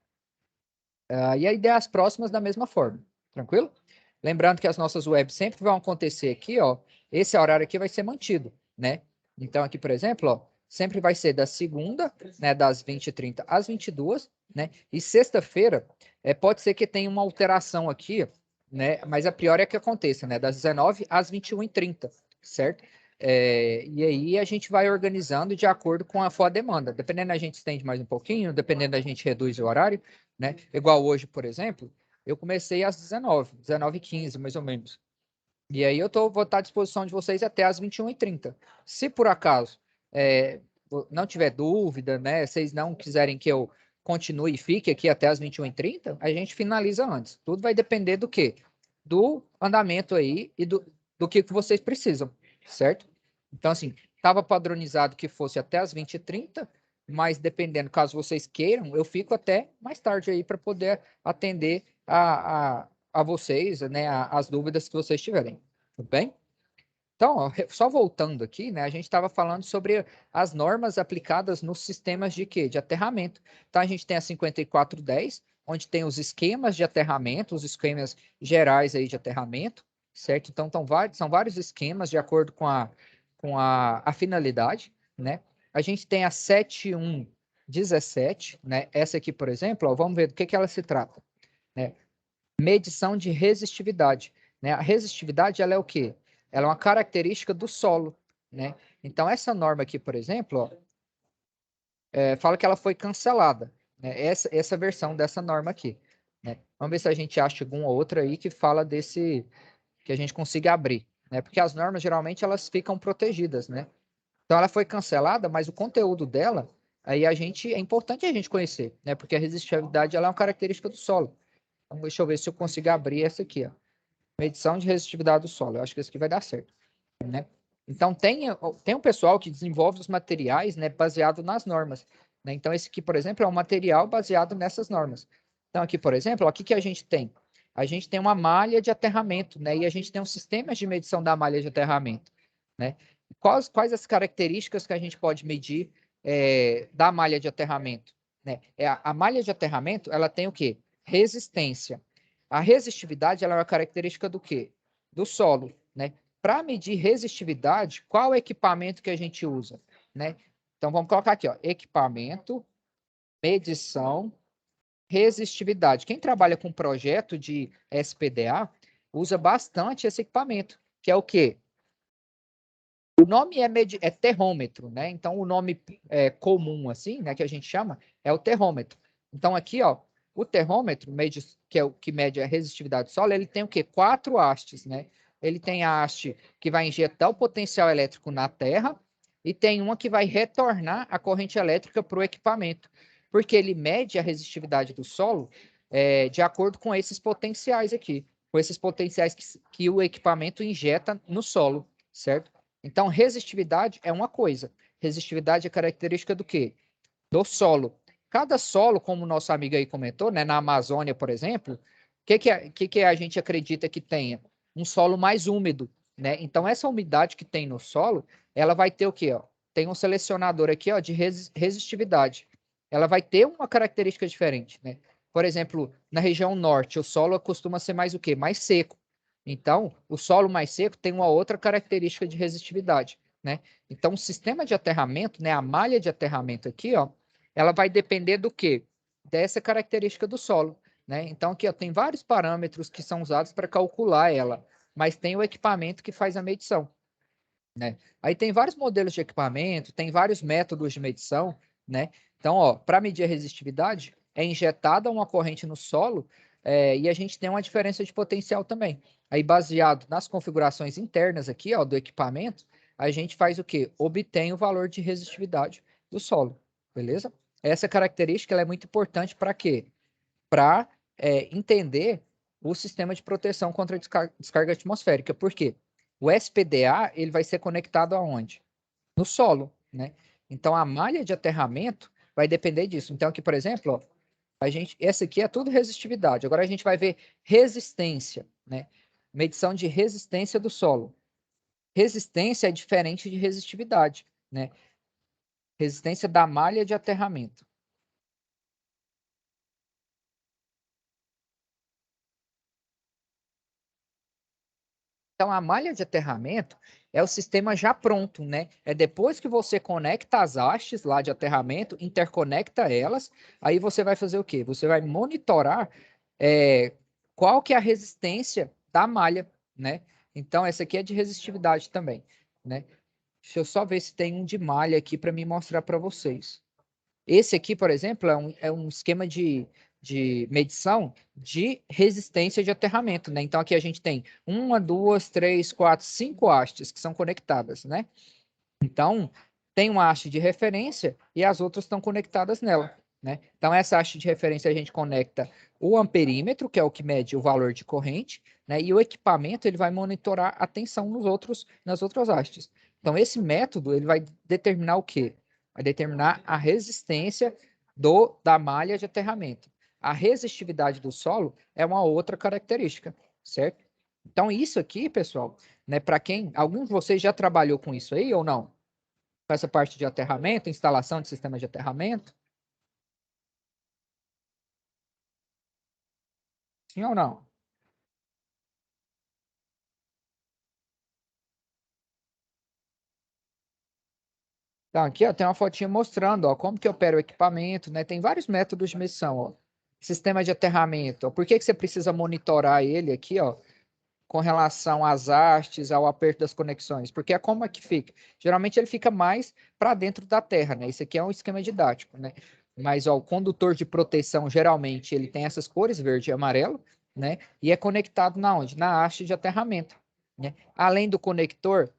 E a ideia é as próximas da mesma forma, tranquilo? Lembrando que as nossas webs sempre vão acontecer aqui, ó, esse horário aqui vai ser mantido, né? Então, aqui, por exemplo, ó, sempre vai ser da segunda, né, das 20h30 às 22h, né? E sexta-feira, pode ser que tenha uma alteração aqui, né? Mas a priori é que aconteça, né? Das 19h às 21h30, certo? E aí a gente vai organizando de acordo com a for a demanda. Dependendo, a gente estende mais um pouquinho, dependendo, a gente reduz o horário, né? Igual hoje, por exemplo, eu comecei às 19h15, mais ou menos. E aí vou estar à disposição de vocês até às 21h30. Se por acaso não tiver dúvida, né? Vocês não quiserem que eu continue e fique aqui até às 21h30, a gente finaliza antes. Tudo vai depender do quê? Do andamento aí e do que vocês precisam, certo? Então, assim, estava padronizado que fosse até às 20h30, mas dependendo, caso vocês queiram, eu fico até mais tarde aí para poder atender a vocês, né, as dúvidas que vocês tiverem, tudo bem? Então, ó, só voltando aqui, né, a gente estava falando sobre as normas aplicadas nos sistemas de quê? De aterramento. Então, a gente tem a 5410, onde tem os esquemas de aterramento, os esquemas gerais aí de aterramento, certo? Então, são vários esquemas de acordo com a finalidade, né? A gente tem a 7117, né? Essa aqui, por exemplo, ó, vamos ver do que ela se trata, né? Medição de resistividade, né? A resistividade, ela é o quê? Ela é uma característica do solo, né? Então, essa norma aqui, por exemplo, ó, fala que ela foi cancelada, né? Essa versão dessa norma aqui, né? Vamos ver se a gente acha alguma outra aí que fala desse, que a gente consiga abrir, né? Porque as normas, geralmente, elas ficam protegidas, né? Então, ela foi cancelada, mas o conteúdo dela, aí é importante a gente conhecer, né? Porque a resistividade, ela é uma característica do solo. Então, deixa eu ver se eu consigo abrir essa aqui, ó. Medição de resistividade do solo. Eu acho que esse aqui vai dar certo, né? Então, tem um pessoal que desenvolve os materiais, né, baseado nas normas, né? Então, esse aqui, por exemplo, é um material baseado nessas normas. Então, aqui, por exemplo, ó, o que que a gente tem? A gente tem uma malha de aterramento, né? E a gente tem um sistema de medição da malha de aterramento, né? Quais as características que a gente pode medir da malha de aterramento, né? A malha de aterramento, ela tem o quê? Resistência. A resistividade, ela é uma característica do quê? Do solo, né? Para medir resistividade, qual o equipamento que a gente usa, né? Então, vamos colocar aqui, ó, equipamento, medição, resistividade. Quem trabalha com projeto de SPDA usa bastante esse equipamento, que é o quê? O nome é terrômetro, né? Então, o nome comum, assim, né, que a gente chama, é o terrômetro. Então, aqui, ó, o terrômetro, que é o que mede a resistividade do solo, ele tem o quê? 4 hastes, né? Ele tem a haste que vai injetar o potencial elétrico na terra e tem uma que vai retornar a corrente elétrica para o equipamento, porque ele mede a resistividade do solo de acordo com esses potenciais aqui, com esses potenciais que o equipamento injeta no solo, certo? Então, resistividade é uma coisa. Resistividade é característica do quê? Do solo. Cada solo, como o nosso amigo aí comentou, né, na Amazônia, por exemplo, o que a gente acredita que tenha? Um solo mais úmido, né? Então, essa umidade que tem no solo, ela vai ter o quê? Ó? Tem um selecionador aqui, ó, de resistividade. Ela vai ter uma característica diferente, né? Por exemplo, na região norte, o solo costuma ser mais o quê? Mais seco. Então, o solo mais seco tem uma outra característica de resistividade, né? Então, o sistema de aterramento, né, a malha de aterramento aqui, ó, ela vai depender do quê? Dessa característica do solo, né? Então, aqui, ó, tem vários parâmetros que são usados para calcular ela, mas tem o equipamento que faz a medição, né? Aí tem vários modelos de equipamento, tem vários métodos de medição, né? Então, ó, para medir a resistividade, é injetada uma corrente no solo e a gente tem uma diferença de potencial também. Aí, baseado nas configurações internas aqui, ó, do equipamento, a gente faz o quê? Obtém o valor de resistividade do solo, beleza? Essa característica ela é muito importante para quê? Para entender o sistema de proteção contra a descarga atmosférica. Por quê? O SPDA ele vai ser conectado aonde? No solo, né? Então, a malha de aterramento vai depender disso. Então, aqui, por exemplo, ó, essa aqui é tudo resistividade. Agora a gente vai ver resistência, né? Medição de resistência do solo. Resistência é diferente de resistividade, né? Resistência da malha de aterramento. Então, a malha de aterramento é o sistema já pronto, né? É depois que você conecta as hastes lá de aterramento, interconecta elas, aí você vai fazer o quê? Você vai monitorar qual que é a resistência da malha, né? Então, essa aqui é de resistividade também, né? Deixa eu só ver se tem um de malha aqui para me mostrar para vocês. Esse aqui, por exemplo, é um esquema de medição de resistência de aterramento, né? Então, aqui a gente tem 1, 2, 3, 4, 5 hastes que são conectadas, né? Então, tem uma haste de referência e as outras estão conectadas nela, né? Então, essa haste de referência a gente conecta o amperímetro, que é o que mede o valor de corrente, né? E o equipamento, ele vai monitorar a tensão nas outras hastes. Então, esse método, ele vai determinar o quê? Vai determinar a resistência da malha de aterramento. A resistividade do solo é uma outra característica, certo? Então, isso aqui, pessoal, né, para quem, algum de vocês já trabalhou com isso aí ou não? Com essa parte de aterramento, instalação de sistemas de aterramento? Sim ou não? Então, aqui ó, tem uma fotinha mostrando ó, como que opera o equipamento, né? Tem vários métodos de medição. Ó. Sistema de aterramento. Ó. Por que você precisa monitorar ele aqui, ó, com relação às hastes, ao aperto das conexões? Porque é como é que fica? Geralmente ele fica mais para dentro da terra, né? Isso aqui é um esquema didático, né? Mas ó, o condutor de proteção, geralmente, ele tem essas cores, verde e amarelo, né? E é conectado na onde? Na haste de aterramento, né? Além do conector,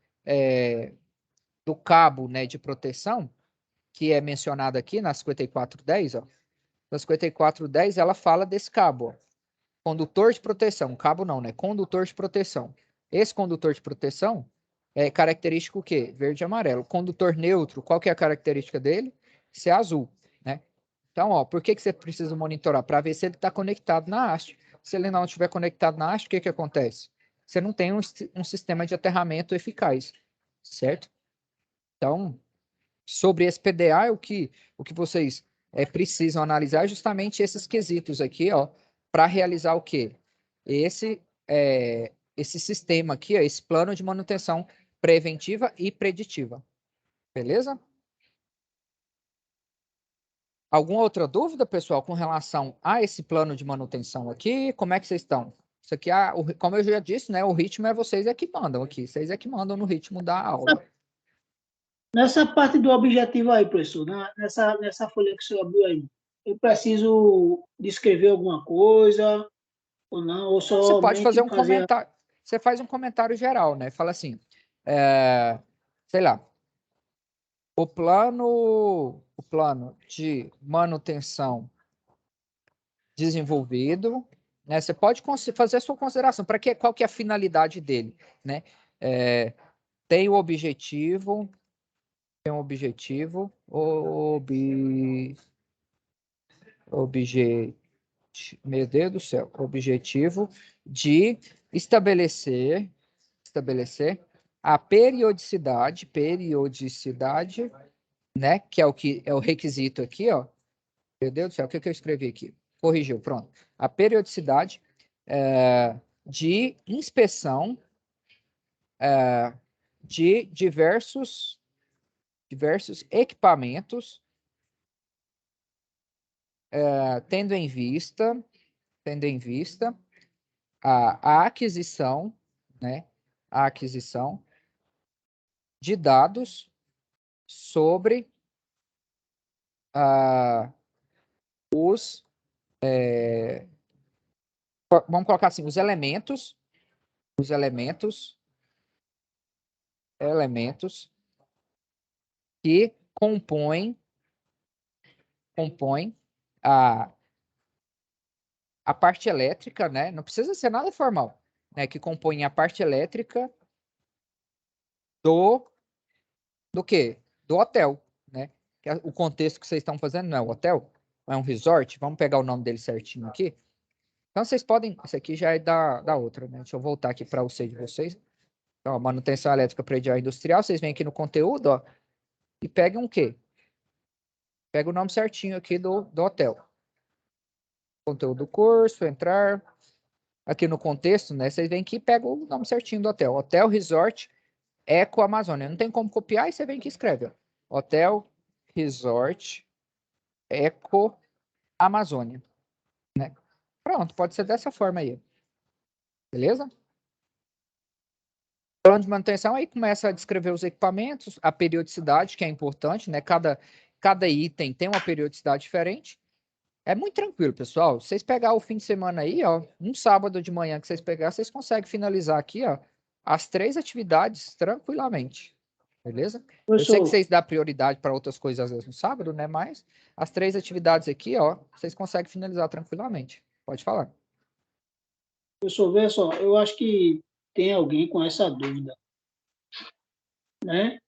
do cabo, né, de proteção, que é mencionado aqui na 5410, ó. Na 5410, ela fala desse cabo, ó. Condutor de proteção, cabo não, né? Condutor de proteção. Esse condutor de proteção é característico o quê? Verde e amarelo. Condutor neutro, qual que é a característica dele? Ser azul, né? Então, ó, por que você precisa monitorar? Para ver se ele está conectado na haste. Se ele não estiver conectado na haste, o que que acontece? Você não tem um sistema de aterramento eficaz, certo? Então, sobre esse PDA, o que vocês precisam analisar é justamente esses quesitos aqui, ó, para realizar o quê? Esse sistema aqui, ó, esse plano de manutenção preventiva e preditiva. Beleza? Alguma outra dúvida, pessoal, com relação a esse plano de manutenção aqui? Como é que vocês estão? Isso aqui, como eu já disse, né, o ritmo é vocês é que mandam aqui. Vocês é que mandam no ritmo da aula. Nessa parte do objetivo aí, professor, nessa folha que o senhor abriu aí, eu preciso descrever alguma coisa ou não? Ou Você pode fazer um fazer comentário. Você faz um comentário geral, né? Fala assim, sei lá, o plano de manutenção desenvolvido, né? Você pode fazer a sua consideração para qual que é a finalidade dele, né? Tem o objetivo, meu Deus do céu, objetivo de estabelecer a periodicidade, né, que é o requisito aqui, ó. Meu Deus do céu, o que eu escrevi aqui? Corrigiu, pronto. A periodicidade de inspeção de diversos equipamentos, tendo em vista a aquisição, né, a aquisição de dados sobre vamos colocar assim, os elementos que compõem a parte elétrica, né? Não precisa ser nada formal, né? Que compõem a parte elétrica do quê? Do hotel, né? O contexto que vocês estão fazendo não é o hotel, é um resort. Vamos pegar o nome dele certinho aqui. Então, vocês podem... Isso aqui já é da outra, né? Deixa eu voltar aqui para o C de vocês. Então, manutenção elétrica predial industrial. Vocês vêm aqui no conteúdo, ó, e pegam o quê? Pega o nome certinho aqui do hotel. Conteúdo do curso, entrar. aqui no contexto, né? Vocês vêm aqui e pegam o nome certinho do hotel. Hotel Resort Eco Amazônia. Não tem como copiar e você vem aqui e escreve, ó. Hotel Resort Eco Amazônia, né? Pronto, pode ser dessa forma aí. Beleza? Plano de manutenção, aí começa a descrever os equipamentos, a periodicidade, que é importante, né? Cada item tem uma periodicidade diferente. É muito tranquilo, pessoal. Vocês pegar o fim de semana aí, ó, um sábado de manhã que vocês pegar, vocês conseguem finalizar aqui, ó, as 3 atividades tranquilamente. Beleza? Eu sei que vocês dão prioridade para outras coisas às vezes no sábado, né? Mas as 3 atividades aqui, ó, vocês conseguem finalizar tranquilamente. Pode falar. Professor, vê só, eu acho que tem alguém com essa dúvida, né?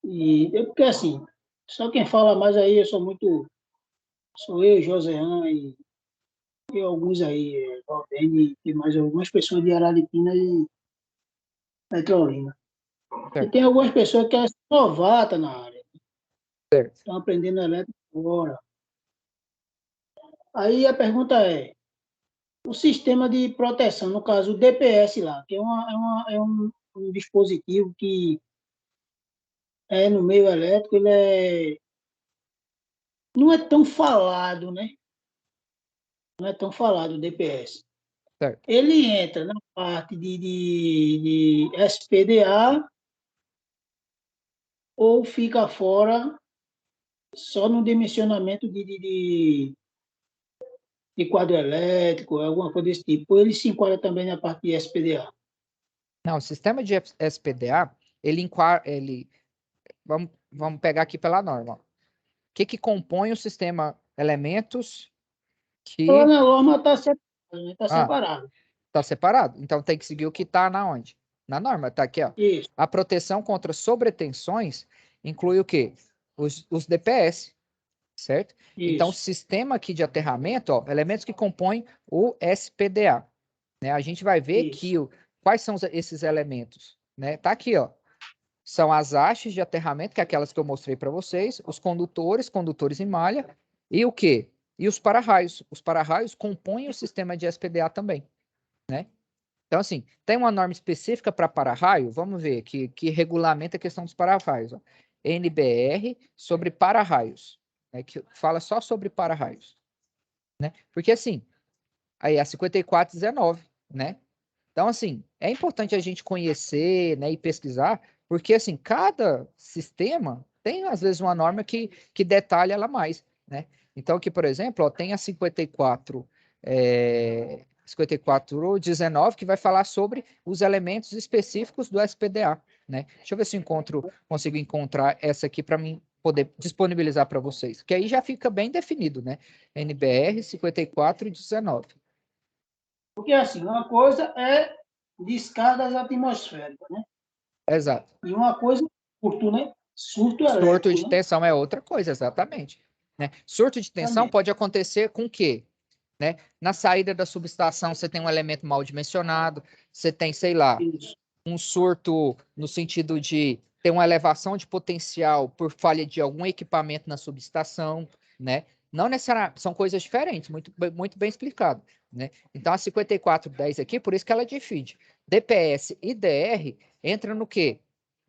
E é porque assim, só quem fala mais aí sou eu, Josean e alguns aí, Valdene, e mais algumas pessoas de Araritina e Petrolina. E tem algumas pessoas que são novatas na área, estão aprendendo elétrica agora. Aí a pergunta é, o sistema de proteção, no caso o DPS lá, que é um dispositivo que é no meio elétrico, não é tão falado, né? Não é tão falado o DPS. Certo. Ele entra na parte de SPDA ou fica fora só no dimensionamento de quadro elétrico, alguma coisa desse tipo. Ou ele se enquadra também na parte de SPDA? Não, o sistema de SPDA, vamos pegar aqui pela norma. O que compõe o sistema? Elementos que... Então, na norma está separado, né? Tá separado. Tá separado. Então tem que seguir o que está na onde? Na norma, tá aqui, ó. Isso. A proteção contra sobretensões inclui o quê? Os DPS, certo? Isso. Então, o sistema aqui de aterramento, ó, elementos que compõem o SPDA. Né? A gente vai ver Isso. que quais são esses elementos. Né? Tá aqui, ó. São as hastes de aterramento, que é aquelas que eu mostrei para vocês, os condutores em malha, e o quê? E os para-raios. Os para-raios compõem o sistema de SPDA também. Né? Então, assim, tem uma norma específica para para-raio? Vamos ver, que regulamenta a questão dos para-raios. Ó. NBR sobre para-raios, né, que fala só sobre para-raios. Né? Porque, assim, aí a 5419, né? Então, assim, é importante a gente conhecer, né, e pesquisar, porque, assim, cada sistema tem, às vezes, uma norma que detalha ela mais, né? Então, aqui, por exemplo, ó, tem a 5419, que vai falar sobre os elementos específicos do SPDA, né? Deixa eu ver se consigo encontrar essa aqui para mim poder disponibilizar para vocês, que aí já fica bem definido, né? NBR 5419. Porque, assim, uma coisa é descargas atmosféricas, né? Exato. E uma coisa, surto, né? Surto elétrico. Surto de tensão é outra coisa, exatamente. Né? Surto de tensão também pode acontecer com o quê? Né? Na saída da subestação, você tem um elemento mal dimensionado, você tem, sei lá, um surto no sentido de ter uma elevação de potencial por falha de algum equipamento na subestação, né? Não necessariamente, são coisas diferentes, muito bem explicado, né? Então, a 5410 aqui, por isso que ela divide. DPS e DR entra no quê?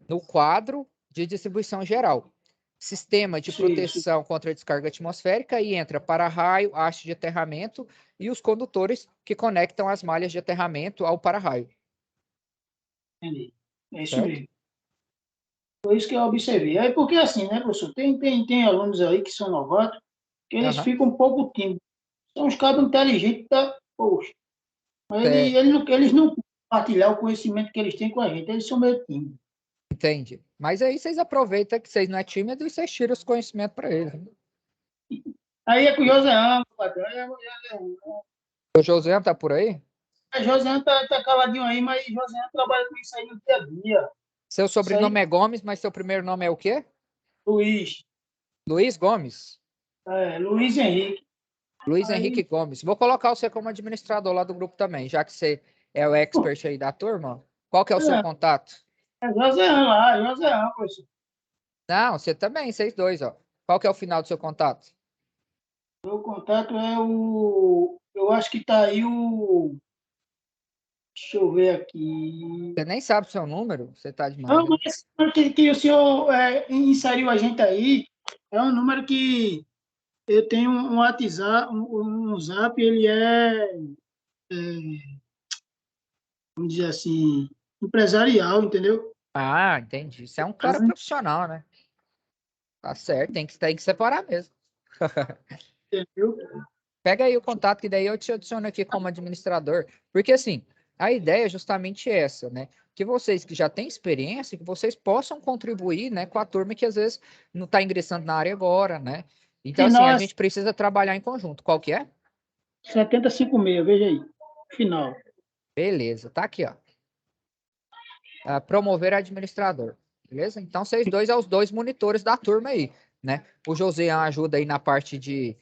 No quadro de distribuição geral. Sistema de proteção contra a descarga atmosférica, e entra para-raio, haste de aterramento e os condutores que conectam as malhas de aterramento ao para-raio. Entendi. É isso mesmo. Foi isso que eu observei. É porque assim, né, professor? Tem alunos aí que são novatos, que eles ficam um pouco tímidos. São uns cabos inteligentes, tá? Poxa. Mas eles não compartilhar o conhecimento que eles têm com a gente, eles são meio tímidos. Entendi. Mas aí vocês aproveitam que vocês não é tímido e vocês tiram os conhecimentos para eles. Né? Aí é com o Josean, o Josean tá por aí? Josean tá caladinho aí, mas Josean trabalha com isso aí no dia a dia. Seu sobrenome é Gomes, mas seu primeiro nome é o quê? Luiz. Luiz Gomes? Luiz Henrique. Luiz Henrique Gomes. Vou colocar você como administrador lá do grupo também, já que você é o expert aí da turma. Qual que é o seu contato? É Josean, professor. Não, você também, vocês dois, ó. Qual que é o final do seu contato? Meu contato é eu acho que tá aí Deixa eu ver aqui. Você nem sabe o seu número? Você tá de Não, maneira. esse número que o senhor inseriu a gente aí é um número que eu tenho um WhatsApp, um Zap, ele vamos dizer assim, empresarial, entendeu? Ah, entendi. Você é um cara Então, profissional, né? Tá certo, tem que separar mesmo. entendeu? Pega aí o contato, que daí eu te adiciono aqui como administrador. Porque, assim, a ideia é justamente essa, né? Que vocês que já têm experiência, que vocês possam contribuir, né, com a turma que às vezes não está ingressando na área agora, né? Então, assim, Final a é gente precisa trabalhar em conjunto. Qual que é? 7056, veja aí. Final. Beleza, tá aqui, ó. Promover administrador. Beleza? Então, vocês dois são os dois monitores da turma aí, né? O Josian ajuda aí na parte de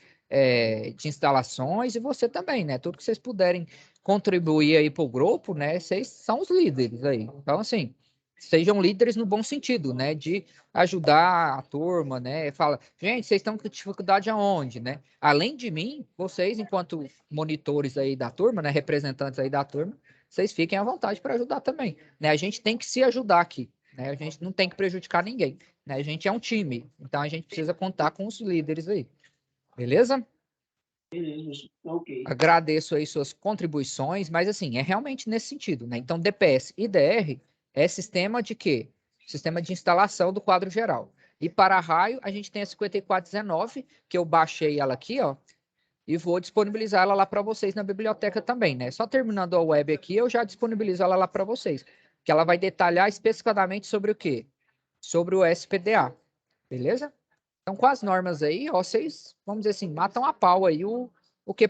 instalações e você também, né? Tudo que vocês puderem contribuir aí para o grupo, né? Vocês são os líderes aí. Então, assim, sejam líderes no bom sentido, né? De ajudar a turma, né? Fala, gente, vocês estão com dificuldade aonde, né? Além de mim, vocês, enquanto monitores aí da turma, né? Representantes aí da turma, vocês fiquem à vontade para ajudar também, né? A gente tem que se ajudar aqui, né? A gente não tem que prejudicar ninguém, né? A gente é um time, então a gente precisa contar com os líderes aí, beleza? Beleza, ok. Agradeço aí suas contribuições, mas assim, é realmente nesse sentido, né? Então, DPS e DR é sistema de quê? Sistema de instalação do quadro geral. E para raio, a gente tem a 5419, que eu baixei ela aqui, ó, e vou disponibilizar ela lá para vocês na biblioteca também, né? Só terminando a web aqui, eu já disponibilizo ela lá para vocês, que ela vai detalhar especificadamente sobre o quê? Sobre o SPDA, beleza? Então, com as normas aí, ó, vocês, vamos dizer assim, matam a pau aí o que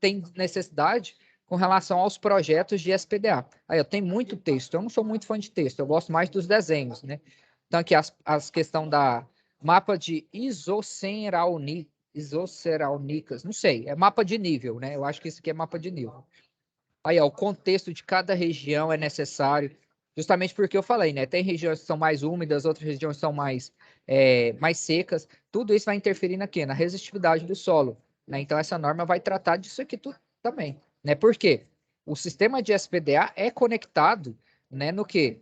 tem necessidade com relação aos projetos de SPDA. Aí, eu tenho muito texto, eu não sou muito fã de texto, eu gosto mais dos desenhos, né? Então, aqui as questão da mapa de isoceralnicas, não sei, é mapa de nível, né? Eu acho que isso aqui é mapa de nível. Aí, ó, o contexto de cada região é necessário, justamente porque eu falei, né? Tem regiões que são mais úmidas, outras regiões são mais secas. Tudo isso vai interferir na resistividade do solo, né? Então, essa norma vai tratar disso aqui tudo também, né? Por quê? O sistema de SPDA é conectado, né? No quê?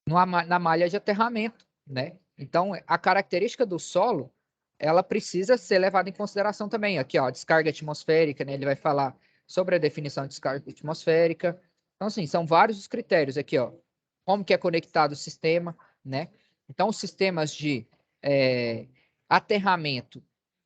Na malha de aterramento, né? Então, a característica do solo, ela precisa ser levada em consideração também. Aqui, ó, descarga atmosférica, né? Ele vai falar sobre a definição de descarga atmosférica. Então, assim, são vários os critérios aqui, ó. Como que é conectado o sistema, né? Então, os sistemas de aterramento,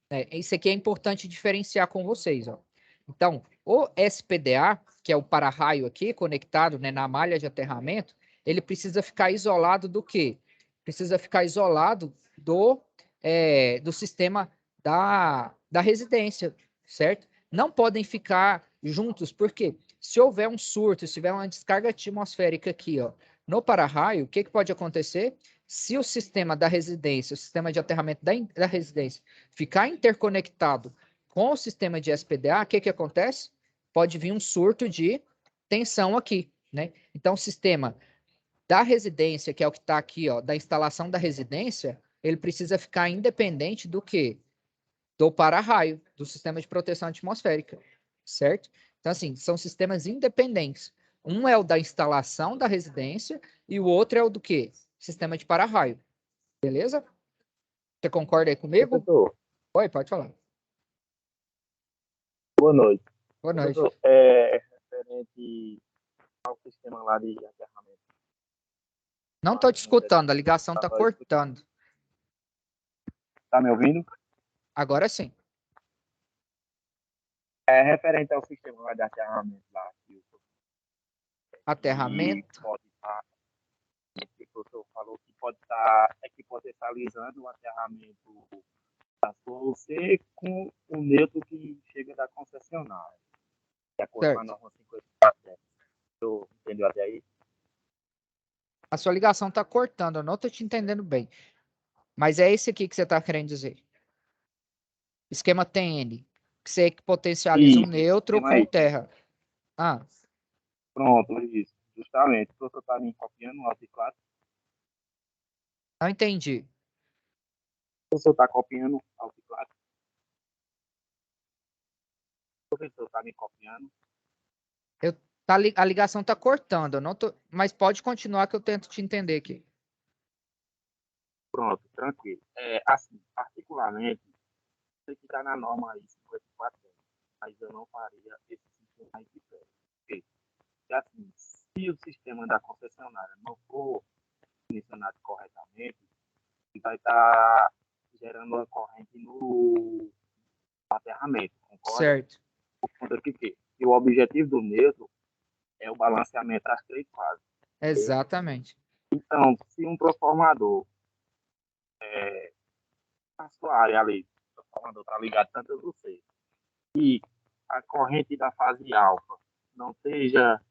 né? Isso aqui é importante diferenciar com vocês, ó. Então, o SPDA, que é o para-raio aqui, conectado, né, na malha de aterramento, ele precisa ficar isolado do quê? Precisa ficar isolado do sistema da residência, certo? Não podem ficar juntos, porque se houver um surto, se tiver uma descarga atmosférica aqui, ó, no para-raio, o que pode acontecer? Se o sistema da residência, o sistema de aterramento da residência, ficar interconectado com o sistema de SPDA, o que acontece? Pode vir um surto de tensão aqui, né? Então, o sistema da residência, que é o que está aqui, ó, da instalação da residência, ele precisa ficar independente do quê? Do para-raio, do sistema de proteção atmosférica, certo? Então, assim, são sistemas independentes. Um é o da instalação da residência e o outro é o do quê? Sistema de para-raio. Beleza? Você concorda aí comigo? Professor, Oi, pode falar. boa noite. Boa noite. Professor, é referente ao sistema lá de aterramento. Não estou te escutando, a ligação está cortando. Tá me ouvindo? Agora sim. É referente ao sistema lá de aterramento lá. Aterramento. Pode estar, o professor falou que pode estar potencializando o aterramento da você com o neutro que chega da concessionária. De acordo com a norma 54. Você entendeu até aí? A sua ligação está cortando, eu não estou te entendendo bem. Mas é esse aqui que você está querendo dizer. Esquema TN, que você potencializa o neutro com aí. terra. Ah, Pronto, isso. Justamente. O professor está me copiando o alto e claro. não entendi. O professor está copiando alto e claro. O professor está me copiando. A ligação está cortando, eu não tô, mas pode continuar que eu tento te entender aqui. Pronto, tranquilo. Assim, particularmente, sei que está na norma aí 54, mas eu não faria esse sistema aí de pé. Porque, assim, se o sistema da concessionária não for dimensionado corretamente, vai estar gerando uma corrente no aterramento, concorda? Certo. Por conta que o objetivo do neutro é o balanceamento das 3 fases. Exatamente. Então, se um transformador, na sua área ali, o transformador está ligado tanto a você, e a corrente da fase alfa não esteja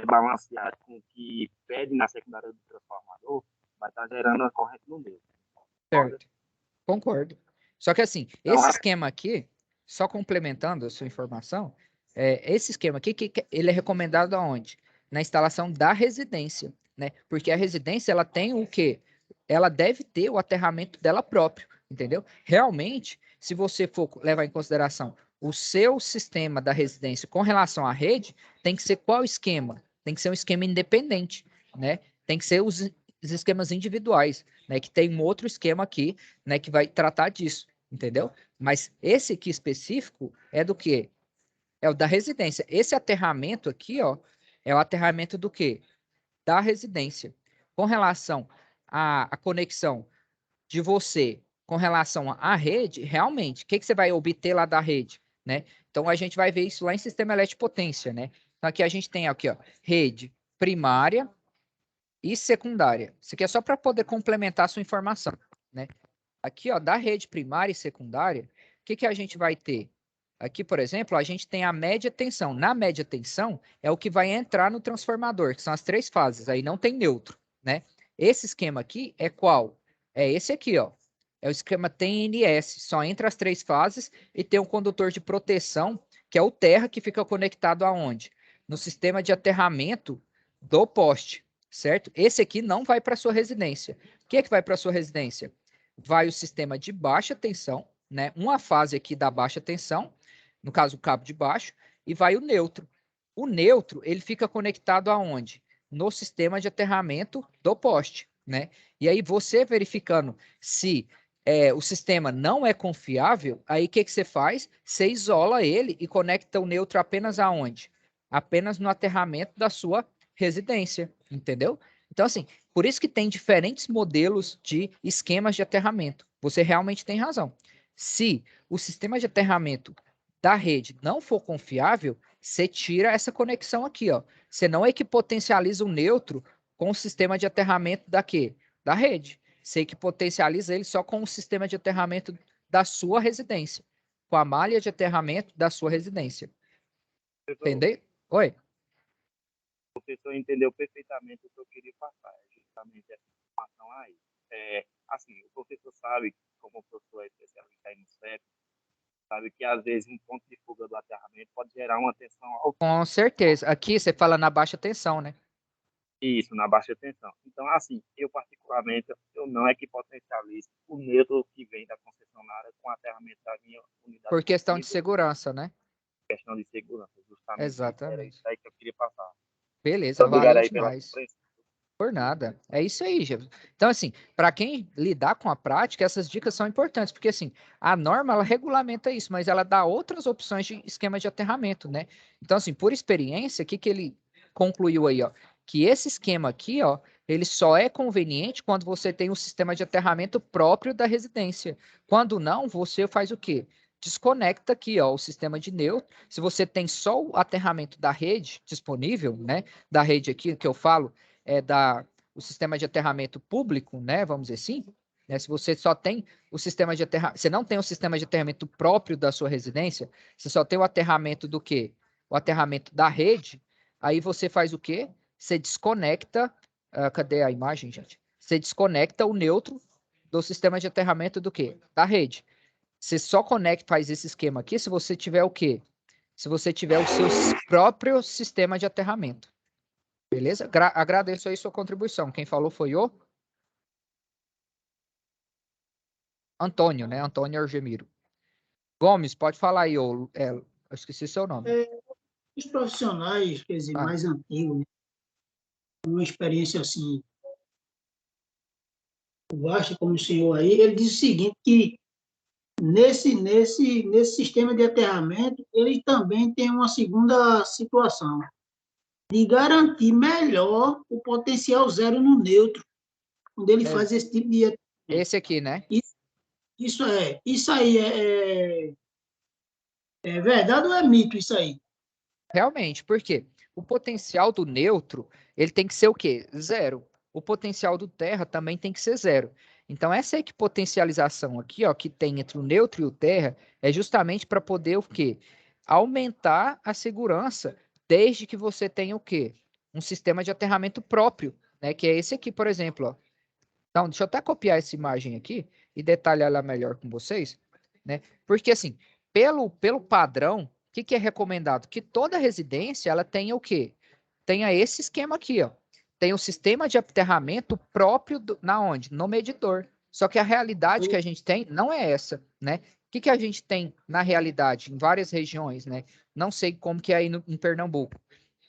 balanceada com o que pede na secundária do transformador, vai estar gerando uma corrente no meio. Certo. Concordo. Só que assim, Então, esse esquema aqui, só complementando a sua informação, esse esquema aqui, ele é recomendado aonde? Na instalação da residência, né? Porque a residência, ela tem o quê? Ela deve ter o aterramento dela próprio, entendeu? Realmente, se você for levar em consideração o seu sistema da residência com relação à rede, tem que ser qual esquema? Tem que ser um esquema independente, né? Tem que ser os esquemas individuais, né? Que tem um outro esquema aqui, né? Que vai tratar disso, entendeu? Mas esse aqui específico é do quê? É o da residência. Esse aterramento aqui, ó, é o aterramento do quê? Da residência. Com relação à conexão de você com relação à rede, realmente, o que você vai obter lá da rede, né? Então, a gente vai ver isso lá em sistema elétrico potência, né? Então, aqui a gente tem aqui, ó, rede primária e secundária. Isso aqui é só para poder complementar a sua informação, né? Aqui, ó, da rede primária e secundária, o que a gente vai ter? Aqui, por exemplo, a gente tem a média tensão. Na média tensão é o que vai entrar no transformador, que são as 3 fases. Aí não tem neutro, né? Esse esquema aqui é qual? É esse aqui, ó. É o esquema TNS. Só entra as 3 fases e tem um condutor de proteção, que é o terra, que fica conectado aonde? No sistema de aterramento do poste, certo? Esse aqui não vai para sua residência. O que é que vai para sua residência? Vai o sistema de baixa tensão, né? Uma fase aqui da baixa tensão, no caso o cabo de baixo, e vai o neutro. O neutro, ele fica conectado aonde? No sistema de aterramento do poste, né? E aí você verificando se o sistema não é confiável, aí o que você faz? Você isola ele e conecta o neutro apenas aonde? Apenas no aterramento da sua residência, entendeu? Então, assim, por isso que tem diferentes modelos de esquemas de aterramento. Você realmente tem razão. Se o sistema de aterramento da rede não for confiável, você tira essa conexão aqui, ó. Você não equipotencializa o neutro com o sistema de aterramento da quê? Da rede. Você equipotencializa ele só com o sistema de aterramento da sua residência, com a malha de aterramento da sua residência. Entendeu? Oi? O professor entendeu perfeitamente o que eu queria passar, justamente essa informação aí. Assim, o professor sabe, como o professor é especialista aí no CEP, sabe que às vezes um ponto de fuga do aterramento pode gerar uma tensão alta. Com certeza. Aqui você fala na baixa tensão, né? Isso, na baixa tensão. Então, assim, eu particularmente, eu não é que potencializo o neutro que vem da concessionária com o aterramento da minha unidade. Por questão de segurança, né? Questão de segurança, justamente. Era isso Exatamente. aí que eu queria passar. Beleza, Muito obrigado valeu aí pela demais. compreensão. Por nada. É isso aí, Gê. Então, assim, para quem lidar com a prática, essas dicas são importantes, porque, assim, a norma, ela regulamenta isso, mas ela dá outras opções de esquema de aterramento, né? Então, assim, por experiência, o que ele concluiu aí, ó? Que esse esquema aqui, ó, ele só é conveniente quando você tem um sistema de aterramento próprio da residência. Quando não, você faz o quê? Desconecta aqui, ó, o sistema de neutro. Se você tem só o aterramento da rede disponível, né? Da rede aqui, que eu falo, o sistema de aterramento público, né, vamos dizer assim, né, se você só tem o sistema de aterramento, você não tem o sistema de aterramento próprio da sua residência, você só tem o aterramento do quê? O aterramento da rede, aí você faz o quê? Você desconecta, cadê a imagem, gente? Você desconecta o neutro do sistema de aterramento do quê? Da rede. Você só conecta, faz esse esquema aqui se você tiver o quê? Se você tiver o seu próprio sistema de aterramento. Beleza? Agradeço aí sua contribuição. Quem falou foi o Antônio, né? Antônio Argemiro. Gomes, pode falar aí, eu esqueci seu nome. Os profissionais, quer dizer, mais antigos, né? Uma experiência assim, vasta como o senhor aí, ele diz o seguinte, que nesse sistema de aterramento, ele também tem uma segunda situação, de garantir melhor o potencial zero no neutro, quando ele faz esse tipo de... Esse aqui, né? Isso aí é verdade ou é mito isso aí? Realmente, por quê? O potencial do neutro, ele tem que ser o quê? Zero. O potencial do terra também tem que ser zero. Então, essa equipotencialização aqui, ó, que tem entre o neutro e o terra, é justamente para poder o quê? Aumentar a segurança, desde que você tenha o quê? Um sistema de aterramento próprio, né? Que é esse aqui, por exemplo, ó. Então, deixa eu até copiar essa imagem aqui e detalhar ela melhor com vocês, né? Porque, assim, pelo padrão, o que é recomendado? Que toda residência, ela tenha o quê? Tenha esse esquema aqui, ó. Tem o sistema de aterramento próprio na onde? No medidor. Só que a realidade que a gente tem não é essa, né? O que a gente tem na realidade em várias regiões, né? Não sei como que é aí em Pernambuco.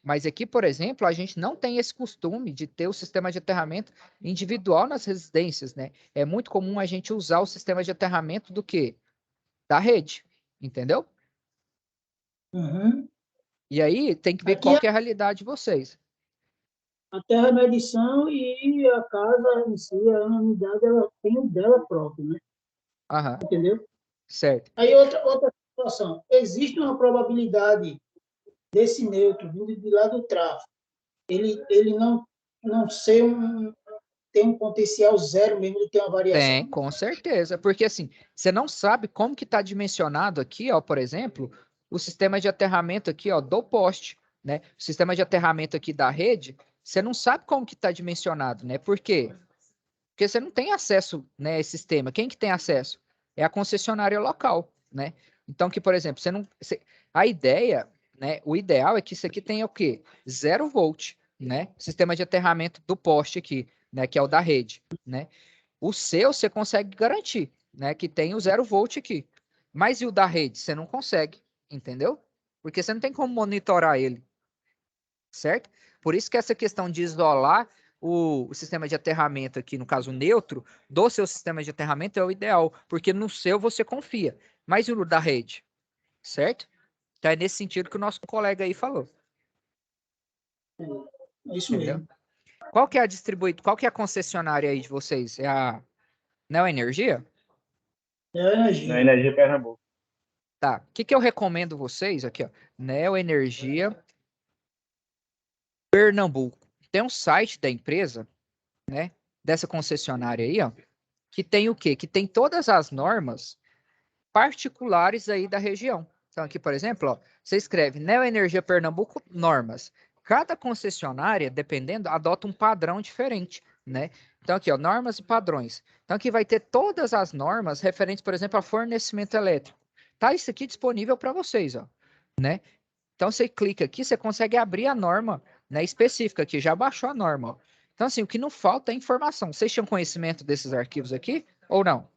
Mas aqui, por exemplo, a gente não tem esse costume de ter o sistema de aterramento individual nas residências, né? É muito comum a gente usar o sistema de aterramento do quê? Da rede, entendeu? Uhum. E aí tem que ver Aqui qual que é a realidade de vocês. a terra é medição e a casa em si, a unidade, ela tem o dela própria, né? Aham, Entendeu? certo. Aí outra situação, existe uma probabilidade desse neutro vindo de lá do tráfego, ele não ser tem um potencial zero mesmo, ele tem uma variação. Tem, com certeza. Porque assim, você não sabe como que está dimensionado aqui, ó, por exemplo, o sistema de aterramento aqui, ó, do poste, né? O sistema de aterramento aqui da rede, você não sabe como que está dimensionado, né? Por quê? Porque você não tem acesso, né, a esse sistema. Quem que tem acesso? É a concessionária local, né? Então, que, por exemplo, a ideia, né, o ideal é que isso aqui tenha o quê? 0 volt, né? Sistema de aterramento do poste aqui, né, que é o da rede, né? O seu você consegue garantir, né, que tem o 0 volt aqui. Mas e o da rede? Você não consegue, entendeu? Porque você não tem como monitorar ele, certo? Por isso que essa questão de isolar o sistema de aterramento aqui, no caso neutro, do seu sistema de aterramento é o ideal, porque no seu você confia. Mas e no da rede, certo? Então é nesse sentido que o nosso colega aí falou. É isso Entendeu? mesmo. Qual que é qual que é a concessionária aí de vocês? É a Neoenergia? É a energia. Na Energia Pernambuco. Tá. O que eu recomendo vocês aqui, ó? Neoenergia Pernambuco. Tem um site da empresa, né? Dessa concessionária aí, ó, que tem o quê? Que tem todas as normas particulares aí da região. Então, aqui, por exemplo, ó, você escreve Neoenergia Pernambuco normas. Cada concessionária, dependendo, adota um padrão diferente, né? Então, aqui, ó, normas e padrões. Então, aqui vai ter todas as normas referentes, por exemplo, a fornecimento elétrico. Tá isso aqui disponível para vocês, ó, né? Então, você clica aqui, você consegue abrir a norma, né, específica aqui, já baixou a norma, ó. Então, assim, o que não falta é informação. Vocês tinham conhecimento desses arquivos aqui ou não?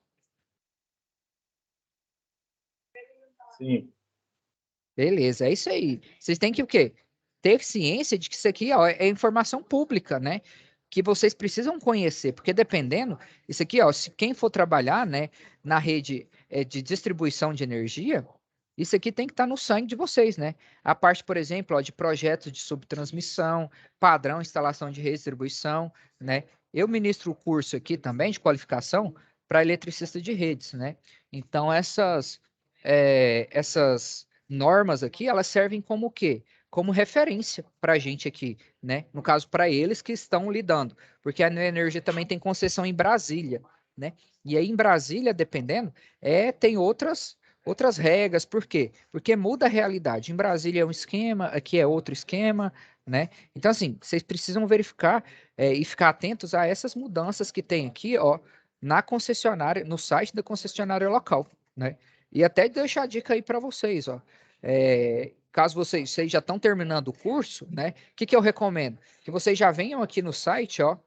Sim. Beleza, é isso aí. Vocês têm que o quê? Ter ciência de que isso aqui, ó, é informação pública, né? Que vocês precisam conhecer, porque dependendo, isso aqui, ó, se quem for trabalhar, né, na rede de distribuição de energia, isso aqui tem que estar no sangue de vocês, né? A parte, por exemplo, ó, de projetos de subtransmissão, padrão, instalação de redistribuição, né? Eu ministro o curso aqui também de qualificação para eletricista de redes, né? Então, essas normas aqui, elas servem como o quê? Como referência para a gente aqui, né? No caso, para eles que estão lidando, porque a Neoenergia também tem concessão em Brasília, né? E aí em Brasília, dependendo, tem outras regras. Por quê? Porque muda a realidade. Em Brasília é um esquema, aqui é outro esquema, né? Então, assim, vocês precisam verificar e ficar atentos a essas mudanças que tem aqui, ó, na concessionária, no site da concessionária local, né? E até deixar a dica aí para vocês, ó. Caso vocês já estão terminando o curso, né? O que eu recomendo? Que vocês já venham aqui no site, ó,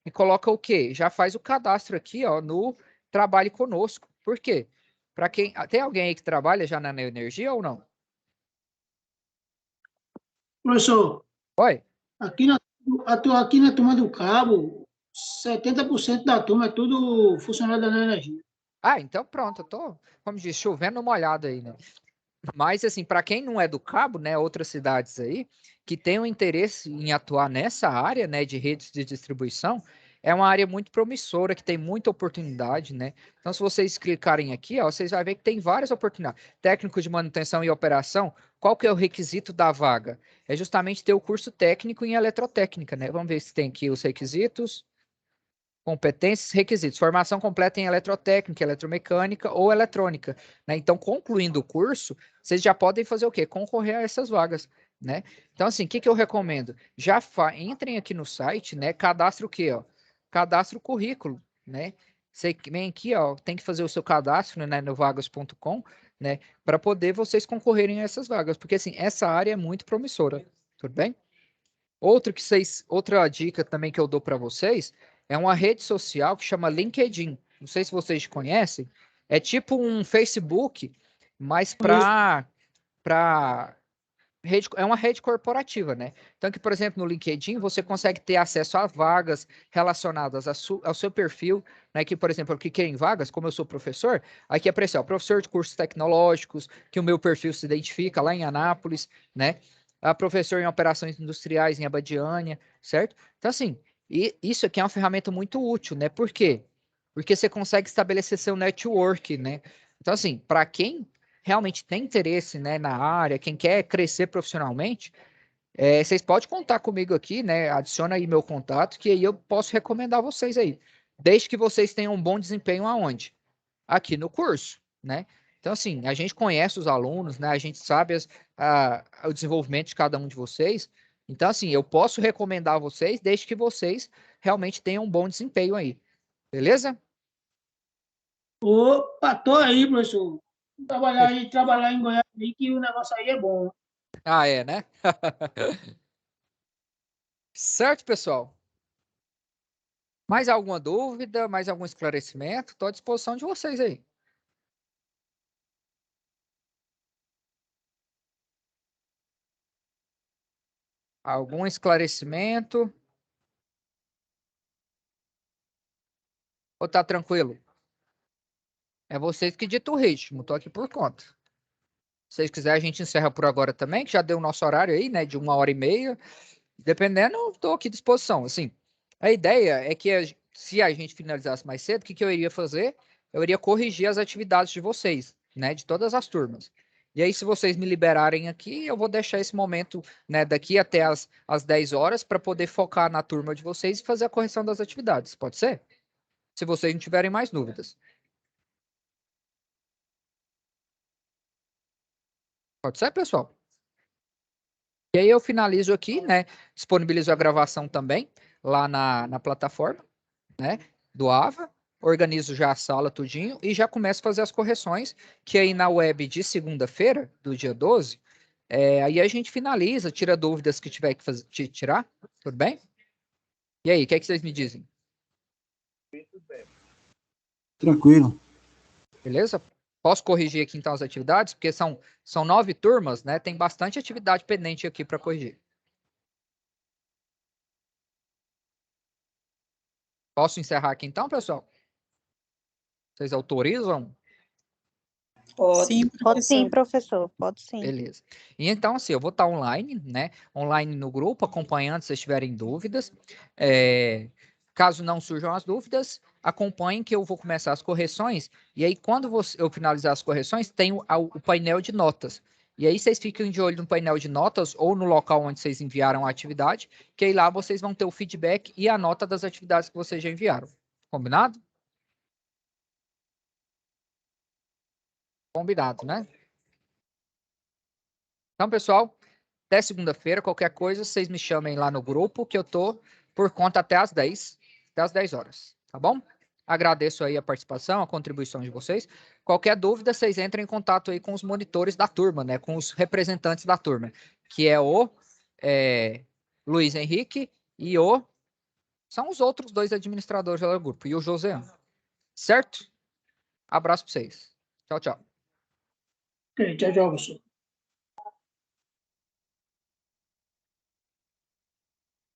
e coloca o quê? Já faz o cadastro aqui, ó, no Trabalhe Conosco. Por quê? Para quem tem alguém aí que trabalha já na Neoenergia ou não? Professor, Oi. aqui na turma do Cabo, 70% da turma é tudo funcionário da energia. Ah, então pronto, eu tô, como diz, chovendo molhado aí, né? Mas, assim, para quem não é do Cabo, né, outras cidades aí, que tenham interesse em atuar nessa área, né, de redes de distribuição, é uma área muito promissora, que tem muita oportunidade, né? Então, se vocês clicarem aqui, ó, vocês vão ver que tem várias oportunidades. Técnico de manutenção e operação, qual que é o requisito da vaga? É justamente ter o curso técnico em eletrotécnica, né? Vamos ver se tem aqui os requisitos. Competências, requisitos, formação completa em eletrotécnica, eletromecânica ou eletrônica, né? Então, concluindo o curso, vocês já podem fazer o quê? Concorrer a essas vagas, né? Então, assim, o que eu recomendo? Já entrem aqui no site, né? Cadastre o quê, ó? Cadastre o currículo, né? Você vem aqui, ó, tem que fazer o seu cadastro, né, no vagas.com, né, para poder vocês concorrerem a essas vagas, porque assim, essa área é muito promissora, tudo bem? Outra dica também que eu dou para vocês é uma rede social que chama LinkedIn. Não sei se vocês conhecem. É tipo um Facebook, mas para rede, é uma rede corporativa, né? Então, que, por exemplo, no LinkedIn você consegue ter acesso a vagas relacionadas ao seu perfil, né? Que, por exemplo, que querem vagas, como eu sou professor, aqui apareceu, professor de cursos tecnológicos, que o meu perfil se identifica lá em Anápolis, né? A professor em operações industriais em Abadiânia, certo? Então, assim, isso aqui é uma ferramenta muito útil, né? Por quê? Porque você consegue estabelecer seu network, né? Então, assim, para quem realmente tem interesse, né, na área, quem quer crescer profissionalmente, vocês podem contar comigo aqui, né? Adiciona aí meu contato, que aí eu posso recomendar vocês aí. Desde que vocês tenham um bom desempenho aonde? Aqui no curso, né? Então, assim, a gente conhece os alunos, né? A gente sabe o desenvolvimento de cada um de vocês. Então, assim, eu posso recomendar vocês desde que vocês realmente tenham um bom desempenho aí. Beleza? Opa, tô aí, professor. Trabalhar em Goiás aí, que o negócio aí é bom. Ah, é, né? Certo, pessoal? Mais alguma dúvida, mais algum esclarecimento? Estou à disposição de vocês aí. Algum esclarecimento? Ou tá tranquilo? É vocês que ditam o ritmo, estou aqui por conta. Se vocês quiserem, a gente encerra por agora também, que já deu o nosso horário aí, né, de 1h30. Dependendo, estou aqui à disposição. Assim, a ideia é que se a gente finalizasse mais cedo, o que eu iria fazer? Eu iria corrigir as atividades de vocês, né, de todas as turmas. E aí, se vocês me liberarem aqui, eu vou deixar esse momento, né, daqui até as 10 horas para poder focar na turma de vocês e fazer a correção das atividades. Pode ser? Se vocês não tiverem mais dúvidas. Pode ser, pessoal? E aí eu finalizo aqui, né? Disponibilizo a gravação também lá na plataforma, né? Do AVA. Organizo já a sala tudinho e já começo a fazer as correções, que aí na web de segunda-feira, do dia 12, aí a gente finaliza, tira dúvidas que tiver que fazer, tirar, tudo bem? E aí, o que é que vocês me dizem? Tranquilo. Beleza? Posso corrigir aqui então as atividades, porque são 9 turmas, né? Tem bastante atividade pendente aqui para corrigir. Posso encerrar aqui então, pessoal? Vocês autorizam? Pode sim, professor, pode sim. Beleza. E então, assim, eu vou estar online, né? Online no grupo, acompanhando se vocês tiverem dúvidas. Caso não surjam as dúvidas, acompanhem que eu vou começar as correções. E aí, quando eu finalizar as correções, tem o painel de notas. E aí, vocês ficam de olho no painel de notas ou no local onde vocês enviaram a atividade, que aí lá vocês vão ter o feedback e a nota das atividades que vocês já enviaram. Combinado? Combinado, né? Então, pessoal, até segunda-feira, qualquer coisa, vocês me chamem lá no grupo, que eu tô por conta até às 10 horas, tá bom? Agradeço aí a participação, a contribuição de vocês. Qualquer dúvida, vocês entrem em contato aí com os monitores da turma, né? Com os representantes da turma, que é o Luiz Henrique e são os outros 2 administradores do grupo, e o José. Certo? Abraço para vocês. Tchau, tchau. Tchau, professor.